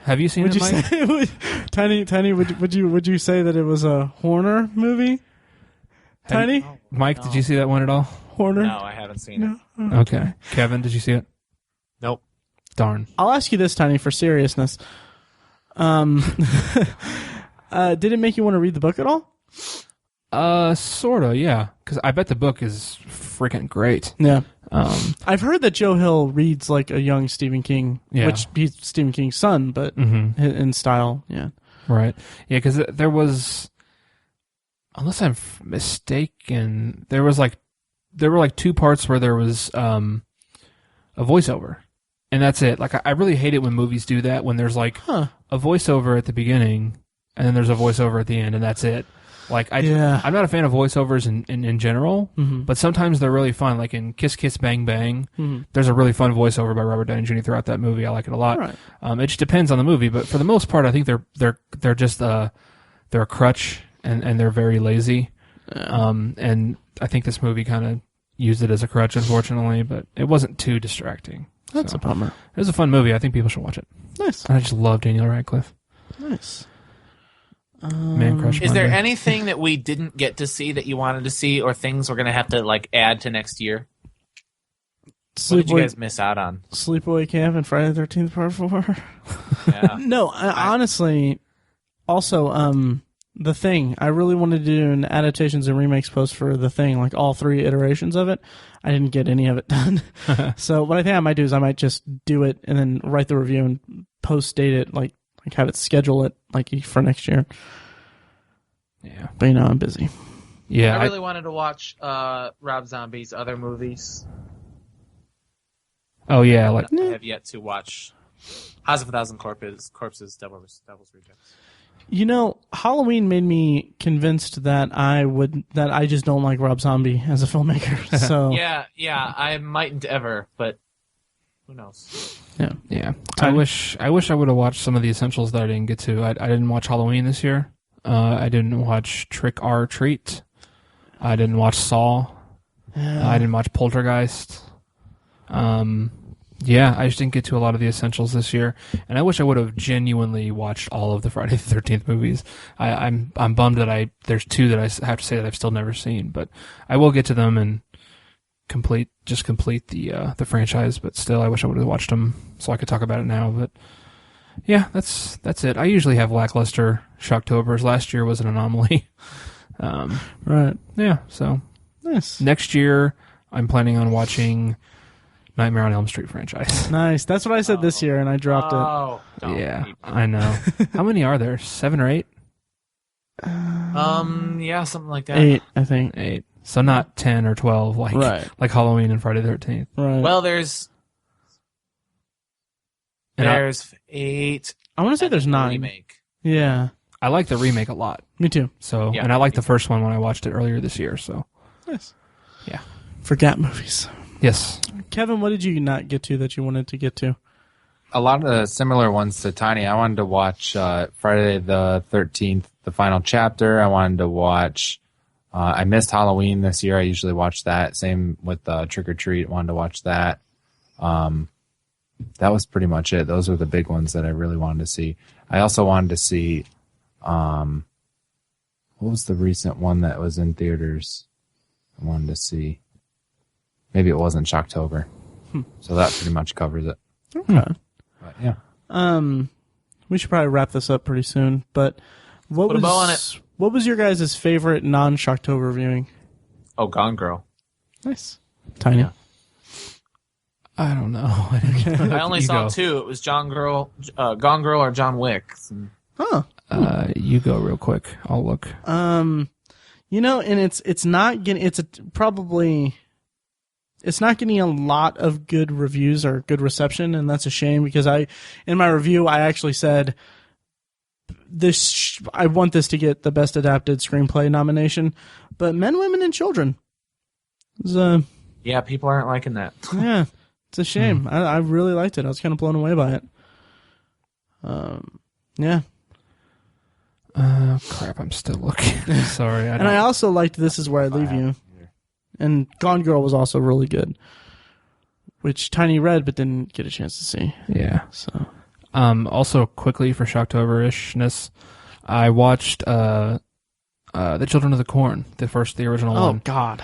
Have you seen it, Mike? Tiny, would you say that it was a Horner movie? Tiny? Mike, No. did you see that one at all? Horner? No, I haven't seen it. Okay. Kevin, did you see it? Nope. Darn. I'll ask you this, Tiny, for seriousness. Did it make you want to read the book at all? Sorta, yeah. Because I bet the book is freaking great. Yeah. I've heard that Joe Hill reads like a young Stephen King, which he's Stephen King's son, but in style, yeah. Right. Yeah, because there was, unless I'm mistaken, there were like 2 parts where there was a voiceover. And that's it. Like, I really hate it when movies do that, when there's like a voiceover at the beginning, and then there's a voiceover at the end, and that's it. Like, I'm not a fan of voiceovers in general, but sometimes they're really fun. Like in Kiss Kiss Bang Bang, there's a really fun voiceover by Robert Downey Jr. throughout that movie. I like it a lot. Right. It just depends on the movie, but for the most part, I think they're just they're a crutch and they're very lazy. Yeah. And I think this movie kind of used it as a crutch, unfortunately, but it wasn't too distracting. That's a bummer. It was a fun movie. I think people should watch it. Nice. I just love Daniel Radcliffe. Nice. Man crush. Is there Monday. anything that we didn't get to see that you wanted to see, or things we're going to have to like add to next year? What did you guys miss out on? Sleepaway Camp and Friday the 13th Part 4. Yeah. No, honestly, also, The Thing. I really wanted to do an adaptations and remakes post for The Thing, like all 3 iterations of it. I didn't get any of it done. So what I think I might do is I might just do it and then write the review and post date it, like have it schedule it like for next year. Yeah. But I'm busy. Yeah. I really wanted to watch Rob Zombie's other movies. Oh, yeah. Like, I have yet to watch House of a Thousand Corpses, Devil's Rejects. Halloween made me convinced that I just don't like Rob Zombie as a filmmaker. So Yeah, I mightn't ever, but who knows? yeah. I wish I would have watched some of the essentials that I didn't get to. I didn't watch Halloween this year. I didn't watch Trick or Treat. I didn't watch Saw. I didn't watch Poltergeist. Yeah, I just didn't get to a lot of the essentials this year, and I wish I would have genuinely watched all of the Friday the 13th movies. I'm bummed that there's 2 that I have to say that I've still never seen, but I will get to them and complete the franchise. But still, I wish I would have watched them so I could talk about it now. But yeah, that's it. I usually have lackluster Shocktobers. Last year was an anomaly. right, yeah. So nice. Next year, I'm planning on watching Nightmare on Elm Street franchise. Nice. That's what I said this year, and I dropped it. Oh, Yeah, I know. How many are there? 7 or 8? Yeah, something like that. 8, I think. 8. So not 10 or 12 like Halloween and Friday the 13th. Right. Well, there's 8. I want to say there's 9. Remake. Yeah. I like the remake a lot. Me too. So, Yeah, and I liked the first one when I watched it earlier this year. So, Nice. yeah. Forgot movies. Yes. Kevin, what did you not get to that you wanted to get to? A lot of the similar ones to Tiny. I wanted to watch Friday the 13th, the final chapter. I wanted to watch. I missed Halloween this year. I usually watch that. Same with Trick or Treat. Wanted to watch that. That was pretty much it. Those were the big ones that I really wanted to see. I also wanted to see. What What was the recent one that was in theaters I wanted to see? Maybe it wasn't Shocktober. So that pretty much covers it. Okay. But yeah. We should probably wrap this up pretty soon. But Put a bow on it. what was your guys' favorite non-Shocktober viewing? Oh, Gone Girl. Nice. Tiny. Yeah. I don't know. I only You saw go. 2. It was Gone Girl or John Wick. Huh. You go real quick. I'll look. And it's not getting it's not getting a lot of good reviews or good reception, and that's a shame because in my review I actually said I want this to get the best adapted screenplay nomination, but Men, Women, and Children was Yeah, people aren't liking that. yeah, it's a shame. I really liked it. I was kind of blown away by it. Yeah. Crap, I'm still looking. Sorry. And I also liked This Is Where I Leave You. And Gone Girl was also really good, which Tiny read but didn't get a chance to see. Yeah. So, Also, quickly for Shocktober-ishness, I watched The Children of the Corn, the original one. oh God,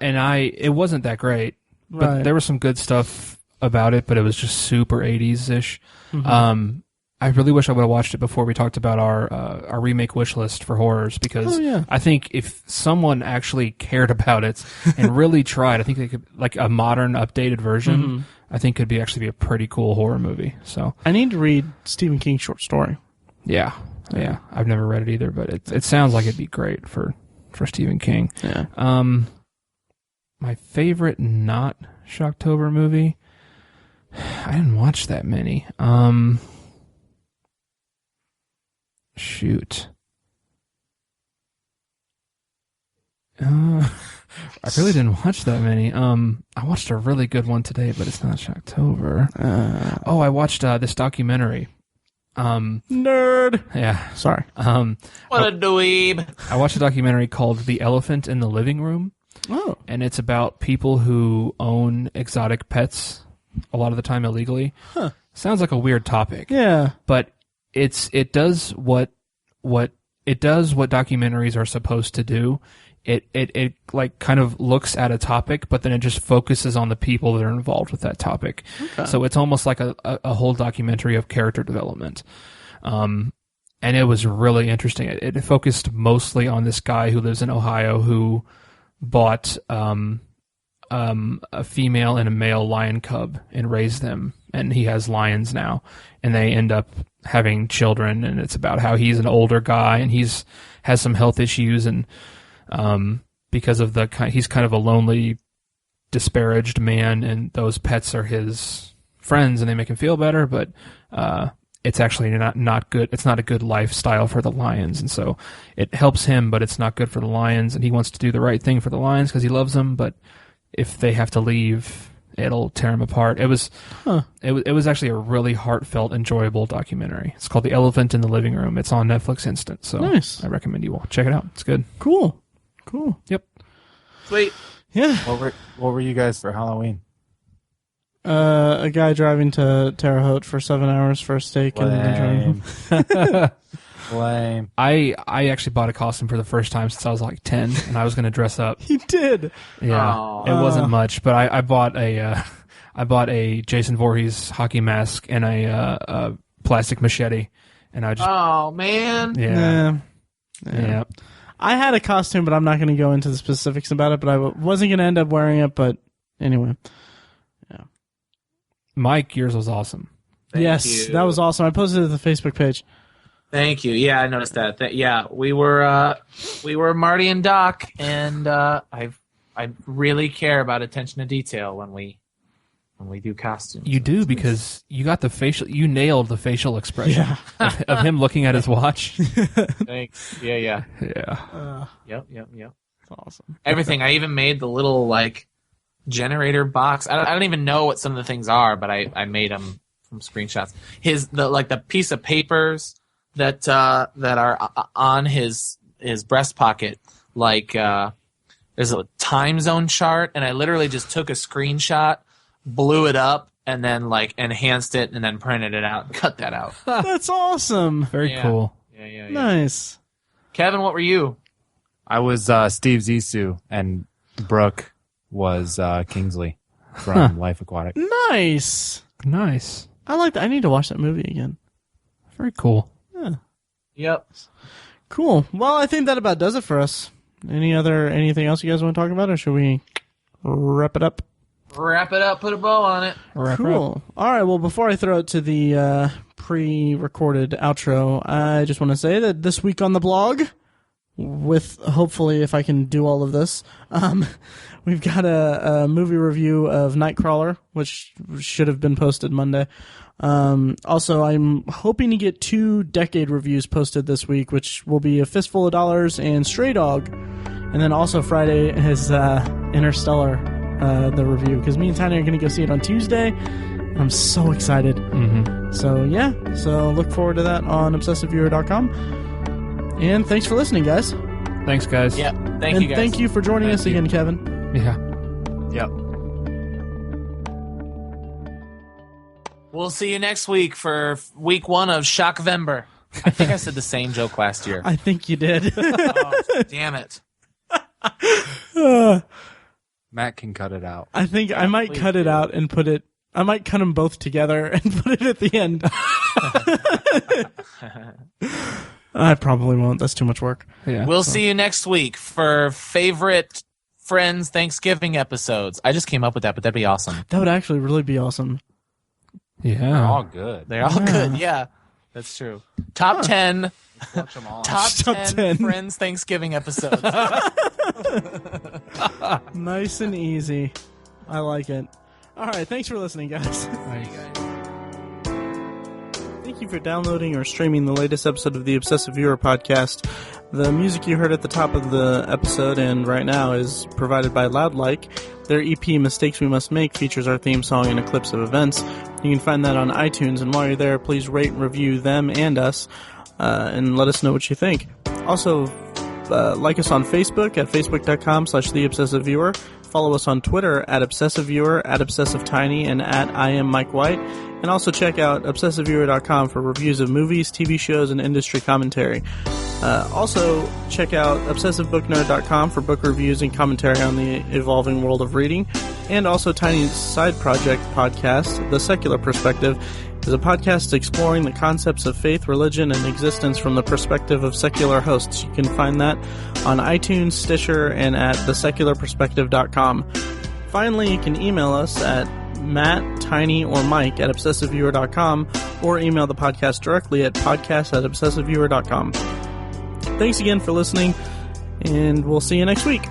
It wasn't that great, but Right. there was some good stuff about it, but it was just super 80s-ish. Mm-hmm. I really wish I would have watched it before we talked about our remake wish list for horrors, because Oh, yeah. I think if someone actually cared about it and really tried, I think they could, like a modern, updated version, I think could actually be a pretty cool horror movie. So I need to read Stephen King's short story. yeah. I've never read it either, but it sounds like it'd be great for Stephen King. Yeah. My favorite not Shocktober movie, I didn't watch that many. Shoot. I really didn't watch that many. I watched a really good one today, but it's not Shocktober. I watched this documentary. Nerd. Yeah. Sorry. What a dweeb. I watched a documentary called The Elephant in the Living Room, Oh. and it's about people who own exotic pets, a lot of the time illegally. Huh. Sounds like a weird topic. Yeah. But it does what documentaries are supposed to do. It like kind of looks at a topic, but then it just focuses on the people that are involved with that topic. Okay. So it's almost like a whole documentary of character development. And it was really interesting. It focused mostly on this guy who lives in Ohio who bought a female and a male lion cub and raised them, and he has lions now, and they end up having children, and it's about how he's an older guy and has some health issues, and because of he's kind of a lonely, disparaged man, and those pets are his friends and they make him feel better, but it's actually not good. It's not a good lifestyle for the lions, and so it helps him, but it's not good for the lions, and he wants to do the right thing for the lions because he loves them, but if they have to leave, it'll tear him apart. It was actually a really heartfelt, enjoyable documentary. It's called The Elephant in the Living Room. It's on Netflix Instant, so Nice. I recommend you all check it out. It's good. Cool. Yep. Sweet. Yeah. What were you guys for Halloween? A guy driving to Terre Haute for 7 hours for a steak and then driving home. Lame. I actually bought a costume for the first time since I was like 10, and I was going to dress up. He did. Yeah, Aw. it wasn't much, but I bought a Jason Voorhees hockey mask and a plastic machete, and I just Oh, man. yeah. Yeah. I had a costume, but I'm not going to go into the specifics about it, but I wasn't going to end up wearing it, but anyway. Mike, yours was awesome. Thank yes, you. that was awesome. I posted it to the Facebook page. Thank you. Yeah, I noticed that. Yeah, we were Marty and Doc, and I really care about attention to detail when we do costumes. You do, because you got you nailed the facial expression of him looking at his watch. Thanks. Yeah. Yeah. Yep. That's awesome. Everything. I even made the little generator box. I don't even know what some of the things are, but I made them from screenshots. The piece of papers that are on his breast pocket, there's a time zone chart, and I literally just took a screenshot, blew it up, and then enhanced it, and then printed it out and cut that out. That's awesome. Very Yeah. cool. Yeah. Nice. Kevin, what were you? I was Steve Zissou, and Brooke was Kingsley from Life Aquatic. Nice. I like that. I need to watch that movie again. Very cool. Yeah. Yep. Cool. Well, I think that about does it for us. Anything else you guys want to talk about, or should we wrap it up? Wrap it up. Put a bow on it. Cool. All right. Well, before I throw it to the pre-recorded outro, I just want to say that this week on the blog, with hopefully if I can do all of this, we've got a movie review of Nightcrawler, which should have been posted Monday. Also, I'm hoping to get 2 decade reviews posted this week, which will be A Fistful of Dollars and Stray Dog. And then also Friday is Interstellar, the review, because me and Tiny are going to go see it on Tuesday. And I'm so excited. Mm-hmm. So, yeah. So look forward to that on ObsessiveViewer.com. And thanks for listening, guys. Thanks, guys. Yeah. Thank And you, guys. thank you for joining us again, Kevin. Yeah. Yep. We'll see you next week for week 1 of Shockvember. I think I said the same joke last year. I think you did. Oh, damn it. Matt can cut it out. I think I might cut it out and put it. I might cut them both together and put it at the end. I probably won't. That's too much work. Yeah. We'll see you next week for favorite Friends Thanksgiving episodes. I just came up with that, but that'd be awesome. That would actually really be awesome. They're Yeah. all good. They're all good. Yeah, that's true. Top 10. Watch them all. Top 10 10. Friends Thanksgiving episodes. Nice and easy. I like it. All right. Thanks for listening, guys. Thank you for downloading or streaming the latest episode of the Obsessive Viewer podcast. The music you heard at the top of the episode and right now is provided by Loudlike. Their EP, Mistakes We Must Make, features our theme song and a clips of events. You can find that on iTunes, and while you're there, please rate and review them and us, and let us know what you think. Also, like us on Facebook at facebook.com/TheObsessiveViewer. Follow us on Twitter at ObsessiveViewer, at ObsessiveTiny, and at I Am Mike White. And also check out ObsessiveViewer.com for reviews of movies, TV shows, and industry commentary. Also, check out ObsessiveBookNerd.com for book reviews and commentary on the evolving world of reading. And also Tiny's side project podcast, The Secular Perspective, is a podcast exploring the concepts of faith, religion, and existence from the perspective of secular hosts. You can find that on iTunes, Stitcher, and at thesecularperspective.com. Finally, you can email us at Matt, Tiny, or Mike at ObsessiveViewer.com, or email the podcast directly at podcast@ObsessiveViewer.com. Thanks again for listening, and we'll see you next week.